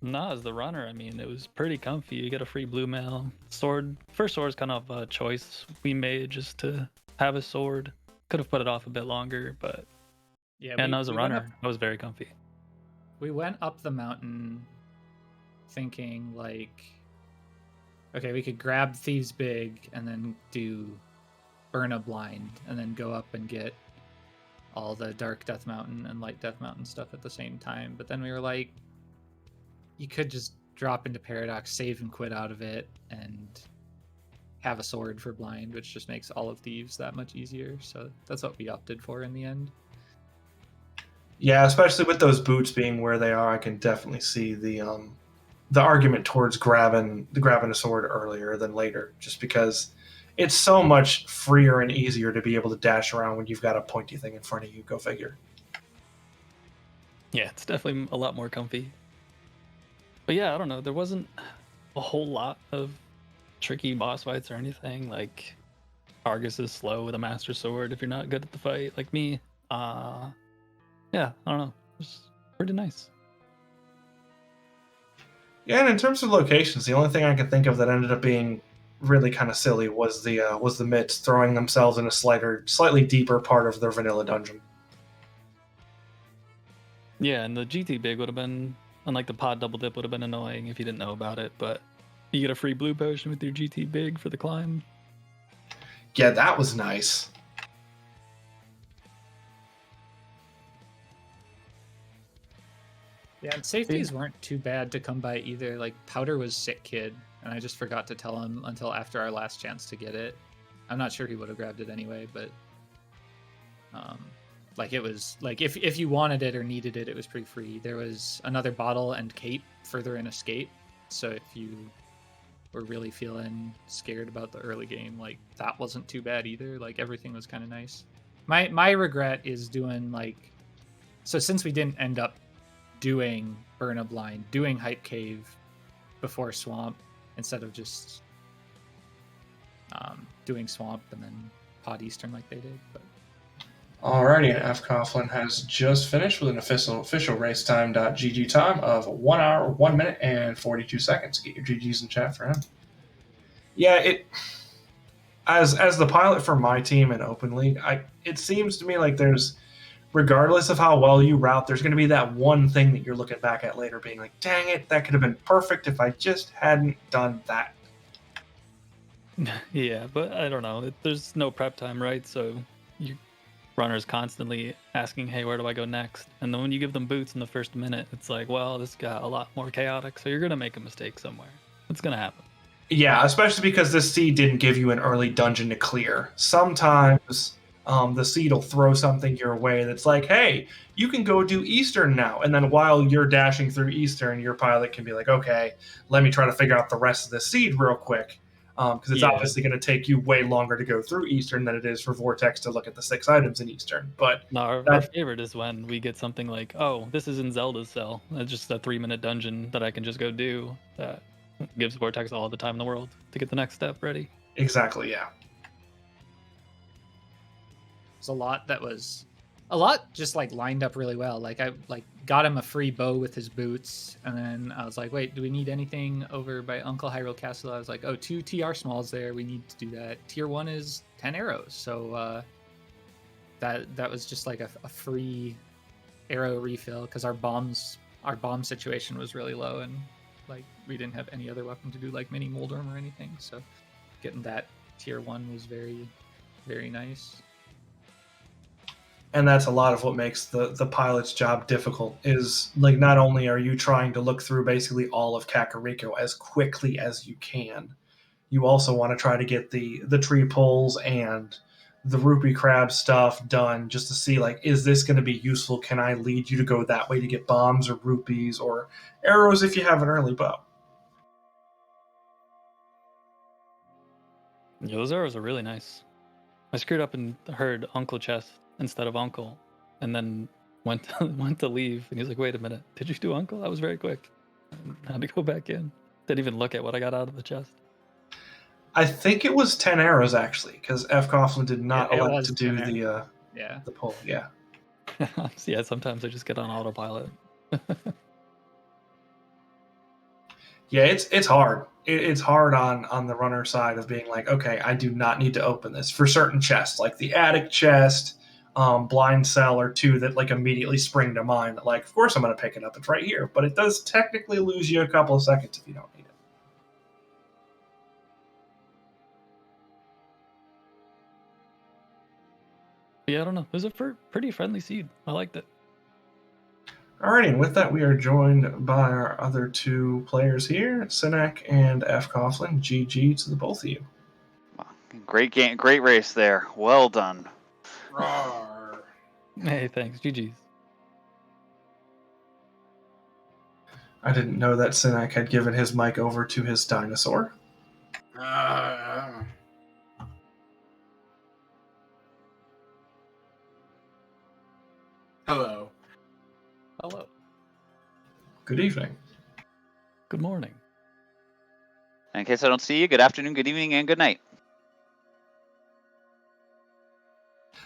Nah, as the runner, I mean, it was pretty comfy. You get a free blue mail. Sword, first sword is kind of a choice we made just to have a sword. Could have put it off a bit longer, but yeah, and as a runner, I was very comfy. We went up the mountain thinking like, okay, we could grab Thieves Big and then do Burn a Blind and then go up and get all the Dark Death Mountain and Light Death Mountain stuff at the same time. But then we were like, you could just drop into Paradox, save and quit out of it, and have a sword for blind, which just makes all of Thieves that much easier. So that's what we opted for in the end. Yeah, especially with those boots being where they are, I can definitely see the argument towards grabbing a sword earlier than later, just because it's so much freer and easier to be able to dash around when you've got a pointy thing in front of you. Go figure. Yeah, it's definitely a lot more comfy. But yeah, I don't know. There wasn't a whole lot of tricky boss fights or anything. Like, Argus is slow with a Master Sword if you're not good at the fight, like me. Yeah, I don't know. It was pretty nice. Yeah, and in terms of locations, the only thing I could think of that ended up being really kind of silly was the mitts throwing themselves in a slightly deeper part of their vanilla dungeon. Yeah, and the GT Big would have been, unlike the pod double dip, would have been annoying if you didn't know about it, but you get a free blue potion with your GT Big for the climb. Yeah, that was nice. Yeah, and safeties weren't too bad to come by either. Like, Powder was sick kid, and I just forgot to tell him until after our last chance to get it. I'm not sure he would have grabbed it anyway, but like, it was like if you wanted it or needed it, it was pretty free. There was another bottle and cape further in escape, so if you were really feeling scared about the early game, like, that wasn't too bad either. Like, everything was kind of nice. My regret is doing like, so since we didn't end up doing Burn a Blind, doing Hype Cave before Swamp instead of just doing Swamp and then Pod Eastern like they did. But alrighty, and fcoughlin has just finished with an official race time.gg time of 1 hour, 1 minute, and 42 seconds. Get your GGs in chat for him. Yeah, it as the pilot for my team in Open League, it seems to me like there's, regardless of how well you route, there's going to be that one thing that you're looking back at later being like, dang it, that could have been perfect if I just hadn't done that. Yeah, but I don't know. There's no prep time, right? So you runners constantly asking, hey, where do I go next? And then when you give them boots in the first minute, it's like, well, this got a lot more chaotic, so you're going to make a mistake somewhere. It's going to happen. Yeah, especially because this seed didn't give you an early dungeon to clear. Sometimes the seed will throw something your way that's like, hey, you can go do Eastern now. And then while you're dashing through Eastern, your pilot can be like, okay, let me try to figure out the rest of the seed real quick. Because it's obviously going to take you way longer to go through Eastern than it is for Vortex to look at the 6 items in Eastern. But no, our favorite is when we get something like, oh, this is in Zelda's cell. It's just a 3-minute dungeon that I can just go do. That gives Vortex all the time in the world to get the next step ready. Exactly, yeah. There's a lot just like lined up really well. Like, I got him a free bow with his boots, and then I was like, wait, do we need anything over by Uncle Hyrule Castle? I was like, oh, 2 TR smalls there, we need to do that. Tier 1 is 10 arrows, so that was just like a free arrow refill because our bomb situation was really low, and like we didn't have any other weapon to do like mini Moldorm or anything, so getting that tier 1 was very, very nice. And that's a lot of what makes the pilot's job difficult, is like, not only are you trying to look through basically all of Kakariko as quickly as you can, you also want to try to get the tree pulls and the rupee crab stuff done just to see, like, is this going to be useful? Can I lead you to go that way to get bombs or rupees or arrows if you have an early bow? Yeah, those arrows are really nice. I screwed up and heard Uncle Chest instead of uncle, and then went to leave, and he's like, "Wait a minute, did you do uncle? That was very quick." And had to go back in. Didn't even look at what I got out of the chest. I think it was 10 arrows actually, because fcoughlin did not It elect was to do 10 the pull. Yeah. Yeah, sometimes I just get on autopilot. Yeah, it's hard. It's hard on the runner side of being like, okay, I do not need to open this for certain chests, like the attic chest, blind cell, or two that like immediately spring to mind. That like, of course I'm going to pick it up. It's right here, but it does technically lose you a couple of seconds if you don't need it. Yeah, I don't know. It was a pretty friendly seed. I liked it. Alrighty, and with that, we are joined by our other two players here, Sinek and fcoughlin. GG to the both of you. Great game, great race there. Well done. Rawr. Hey, thanks. GG's. I didn't know that Sinek had given his mic over to his dinosaur. Hello. Hello. Good evening. Good morning. In case I don't see you, good afternoon, good evening, and good night.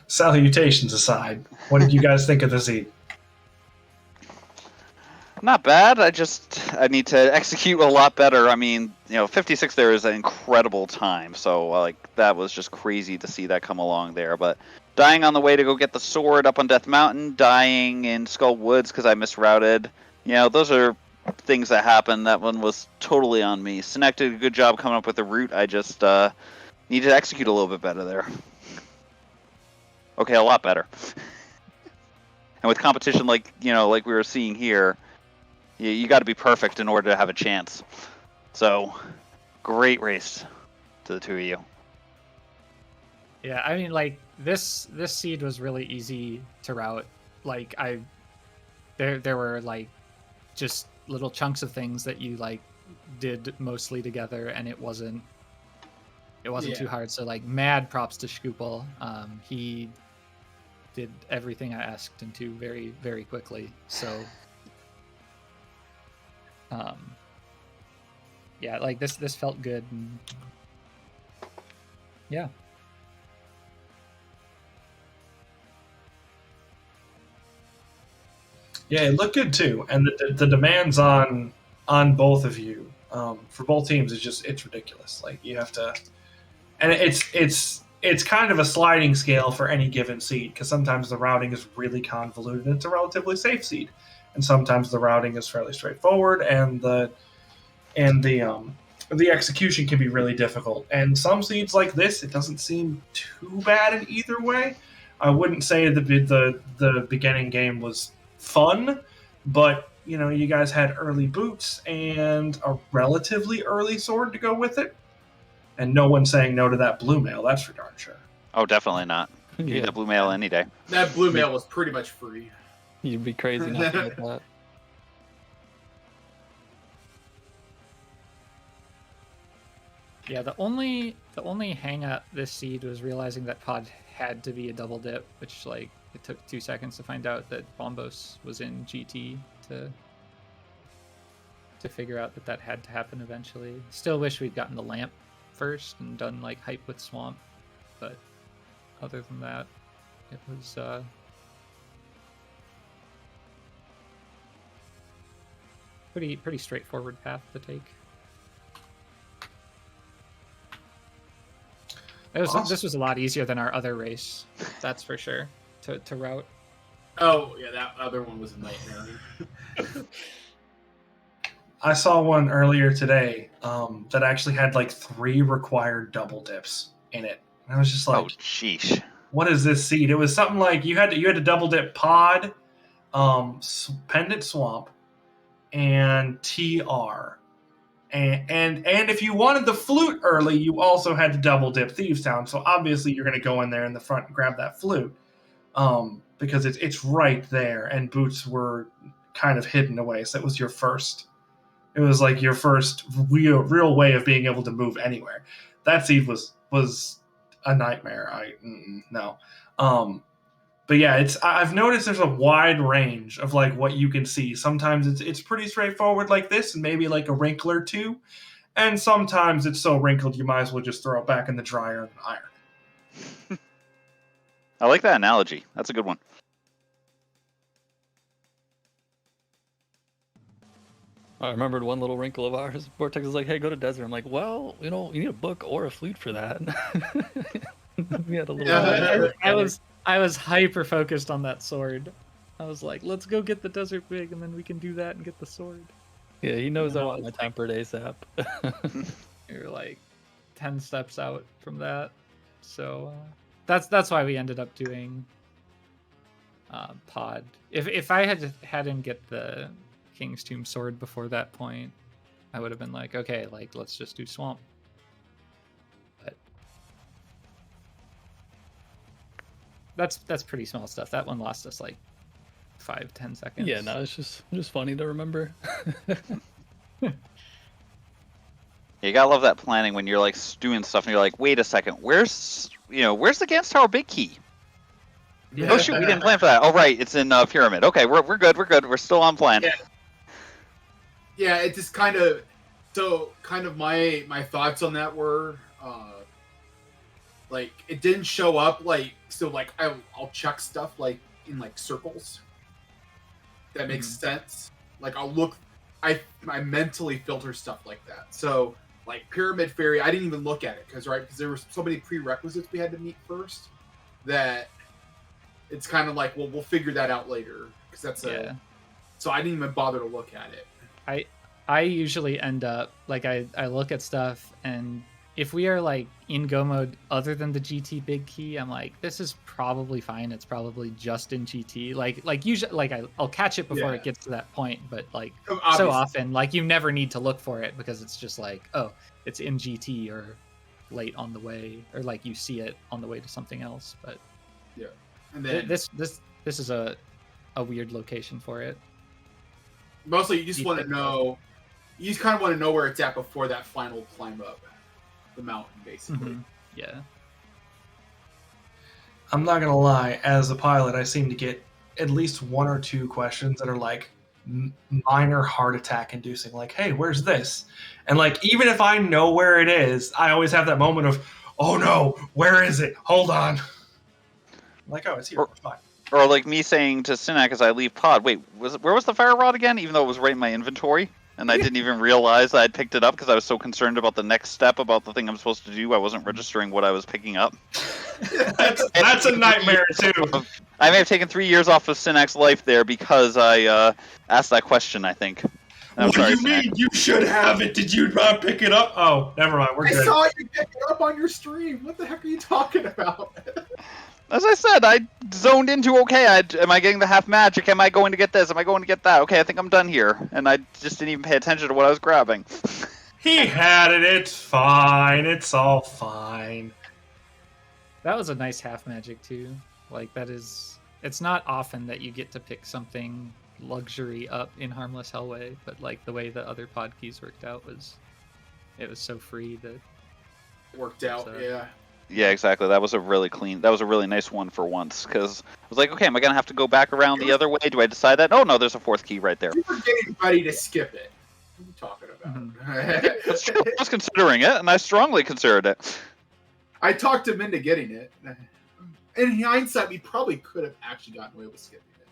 Salutations aside, what did you guys think of the seed? Not bad. I need to execute a lot better. I mean, 56 there is an incredible time. So like that was just crazy to see that come along there. But dying on the way to go get the sword up on Death Mountain, dying in Skull Woods because I misrouted. Those are things that happen. That one was totally on me. Sinek did a good job coming up with the route. I just needed to execute a little bit better there. Okay, a lot better. And with competition like we were seeing here, you got to be perfect in order to have a chance. So, great race to the two of you. Yeah, I mean, like this seed was really easy to route. Like there were like just little chunks of things that you like did mostly together, and it wasn't too hard. So like, mad props to Shkoople. He did everything I asked him to very, very quickly. So, yeah, like this felt good. And yeah. Yeah, it looked good too, and the demands on both of you for both teams it's ridiculous. Like you have to, and it's kind of a sliding scale for any given seed because sometimes the routing is really convoluted. It's a relatively safe seed, and sometimes the routing is fairly straightforward, and the execution can be really difficult. And some seeds like this, it doesn't seem too bad in either way. I wouldn't say the beginning game was fun, but you guys had early boots and a relatively early sword to go with it, and no one's saying no to that blue mail, that's for darn sure. Oh, definitely not. Give me that blue mail any day. That blue mail was pretty much free. You'd be crazy not to get that. Yeah, the only hang up this seed was realizing that pod had to be a double dip, which like it took 2 seconds to find out that Bombos was in GT to figure out that had to happen eventually. Still wish we'd gotten the lamp first and done like hype with swamp, but other than that, it was pretty straightforward path to take. This was a lot easier than our other race, that's for sure, to route. Oh, yeah, that other one was a nightmare. I saw one earlier today that actually had like 3 required double dips in it. And I was just like, oh, sheesh. What is this seed? It was something like you had to double dip pod, pendant swamp, and TR. And if you wanted the flute early, you also had to double dip Thieves Town. So obviously you're going to go in there in the front and grab that flute because it's right there, and boots were kind of hidden away. So it was your first. It was like your first real way of being able to move anywhere. That seed was a nightmare. No. But yeah, I've noticed there's a wide range of like what you can see. Sometimes it's pretty straightforward like this, and maybe like a wrinkle or two. And sometimes it's so wrinkled you might as well just throw it back in the dryer and iron. I like that analogy. That's a good one. I remembered one little wrinkle of ours. Vortex is like, "Hey, go to desert." I'm like, "Well, you need a book or a flute for that." We had a little. I was hyper focused on that sword. I was like, let's go get the desert pig, and then we can do that and get the sword. Yeah, he knows And I I want my was tempered ASAP. You're like 10 steps out from that, so that's why we ended up doing pod. If I had him get the King's Tomb sword before that point, I would have been like, okay, like let's just do swamp. But that's pretty small stuff. That one lost us like 5-10 seconds. Yeah, no, it's just funny to remember. You gotta love that planning when you're like doing stuff and you're like, wait a second, where's the Gans Tower big key? Yeah. Oh shoot, we didn't plan for that. Oh right, it's in Pyramid. Okay, we're good. We're still on plan. Yeah. Yeah, it just kind of my thoughts on that were like it didn't show up like so like I'll check stuff like in like circles. That makes sense. Like I'll look, I mentally filter stuff like that. So like Pyramid Fairy, I didn't even look at it because there were so many prerequisites we had to meet first that it's kind of like, well, we'll figure that out later because that's so I didn't even bother to look at it. I usually end up like I look at stuff, and if we are like in go mode other than the GT big key, I'm like, this is probably fine. It's probably just in GT. Like usually, like I'll catch it before it gets to that point, but like Obviously. so often, like you never need to look for it because it's just like, oh, it's in GT or late on the way, or like you see it on the way to something else. But yeah, and then this is a weird location for it. mostly you just want to know. You just kind of want to know where it's at before that final climb up the mountain, basically. Mm-hmm. Yeah. I'm not gonna lie, as a pilot, I seem to get at least one or two questions that are like minor heart attack inducing, like, hey, where's this? And like, even if I know where it is, I always have that moment of, oh no, where is it? Hold on. I'm like, oh, it's here. Fine. Or like me saying to Sinak as I leave pod, wait, where was the fire rod again? Even though it was right in my inventory. And I didn't even realize I'd picked it up because I was so concerned about the next step, about the thing I'm supposed to do. I wasn't registering what I was picking up. that's a nightmare, too. I may have taken 3 years off of Sinak's life there because I asked that question, I think. What do you mean? You should have it. Did you not pick it up? Oh, never mind. We're good. I saw you pick it up on your stream. What the heck are you talking about? As I said, I zoned into, okay, am I getting the half magic? Am I going to get this? Am I going to get that? Okay, I think I'm done here. And I just didn't even pay attention to what I was grabbing. He had it. It's fine. It's all fine. That was a nice half magic, too. Like, it's not often that you get to pick something luxury up in Harmless Hellway, but like the way the other pod keys worked out it was so free that Worked out, yeah. Yeah, exactly. That was a really nice one for once, because I was like, okay, am I going to have to go back around the other way? Do I decide that? Oh, no, there's a fourth key right there. You were getting ready to skip it. What are you talking about? That's true. I was considering it, and I strongly considered it. I talked him into getting it. In hindsight, we probably could have actually gotten away with skipping it.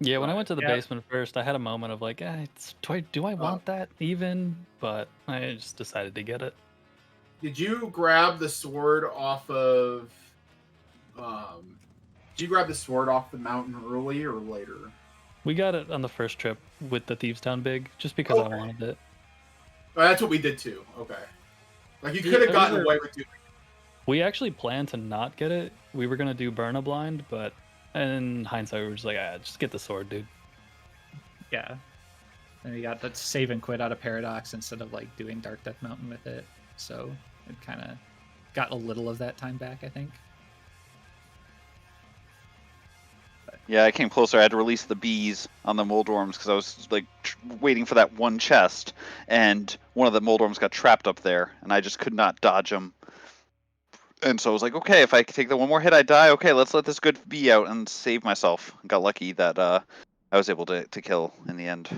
Yeah, when I went to the basement first, I had a moment of like, do I want that even? But I just decided to get it. Did you grab the sword off of? Did you grab the sword off the mountain early or later? We got it on the first trip with the Thieves Town Big, just because I wanted it. Oh, that's what we did too. Okay, like you could have gotten away with doing. We actually planned to not get it. We were gonna do Burn a Blind, but in hindsight, we were just like, just get the sword, dude. Yeah. And we got the save and quit out of Paradox instead of like doing Dark Death Mountain with it. So it kind of got a little of that time back, I think. Yeah, I came closer. I had to release the bees on the Moldworms because I was like waiting for that one chest, and one of the Moldworms got trapped up there, and I just could not dodge them. And so I was like, okay, if I take the one more hit, I die. Okay, let's let this good bee out and save myself. Got lucky that I was able to kill in the end.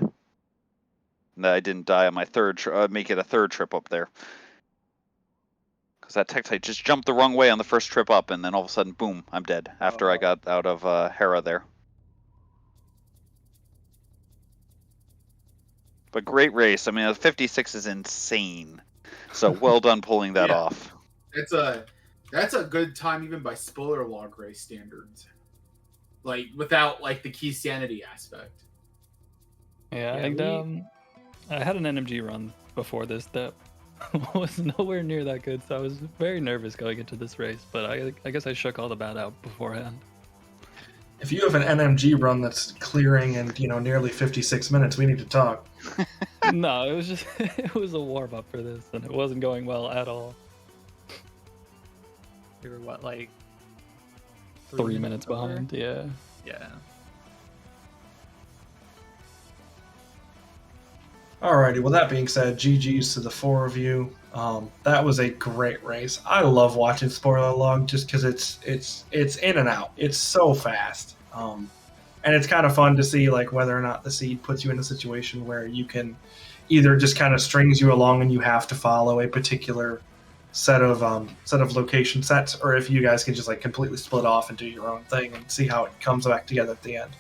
And that I didn't die on my make it a third trip up there. Because that Tektite just jumped the wrong way on the first trip up, and then all of a sudden, boom, I'm dead after I got out of Hera there. But great race. I mean, a 56 is insane. So well done pulling that off. That's a good time even by spoiler log race standards. Like without like the key sanity aspect. Yeah, I had an NMG run before this that was nowhere near that good, so I was very nervous going into this race, but I guess I shook all the bad out beforehand. If you have an NMG run that's clearing in nearly 56 minutes, we need to talk. No, it was just it was a warm up for this, and it wasn't going well at all. We were what, like 3 minutes behind? Yeah. Yeah. Alrighty, well that being said, GG's to the four of you. That was a great race. I love watching spoiler log just because it's in and out. It's so fast. And it's kind of fun to see like whether or not the seed puts you in a situation where you can either just kind of strings you along and you have to follow a particular set of location sets, or if you guys can just like completely split off and do your own thing and see how it comes back together at the end.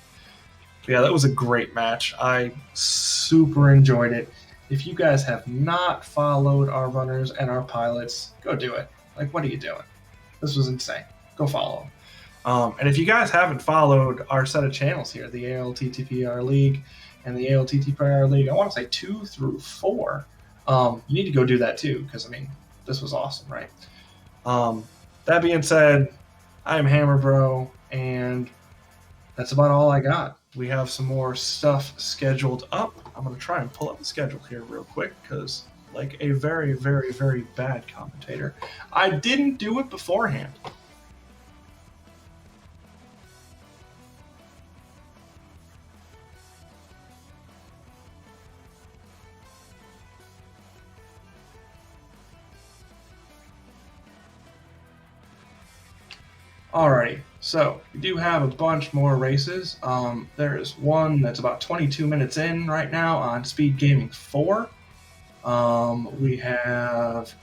But yeah, that was a great match. I super enjoyed it. If you guys have not followed our runners and our pilots, go do it. Like, what are you doing? This was insane. Go follow them. And if you guys haven't followed our set of channels here, the ALTTPR League and the ALTTPR League, I want to say 2 through 4, you need to go do that too, because, I mean, this was awesome, right? That being said, I'm Hammer Bro, and that's about all I got. We have some more stuff scheduled up. I'm going to try and pull up the schedule here real quick, because like a very, very, very bad commentator, I didn't do it beforehand. Alrighty, so we do have a bunch more races. There's one that's about 22 minutes in right now on Speed Gaming 4. We have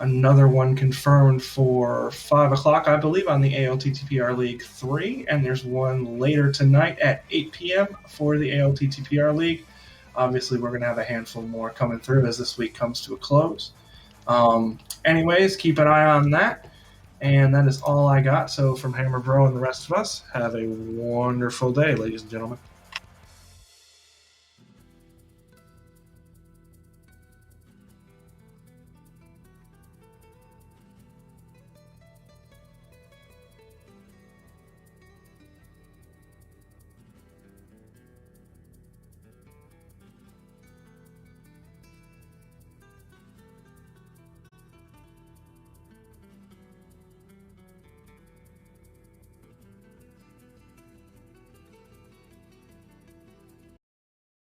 another one confirmed for 5 o'clock, I believe, on the ALTTPR League 3, and there's one later tonight at 8 p.m. for the ALTTPR League. Obviously, we're going to have a handful more coming through as this week comes to a close. Anyways, keep an eye on that. And that is all I got. So from Hammer Bro and the rest of us, have a wonderful day, ladies and gentlemen.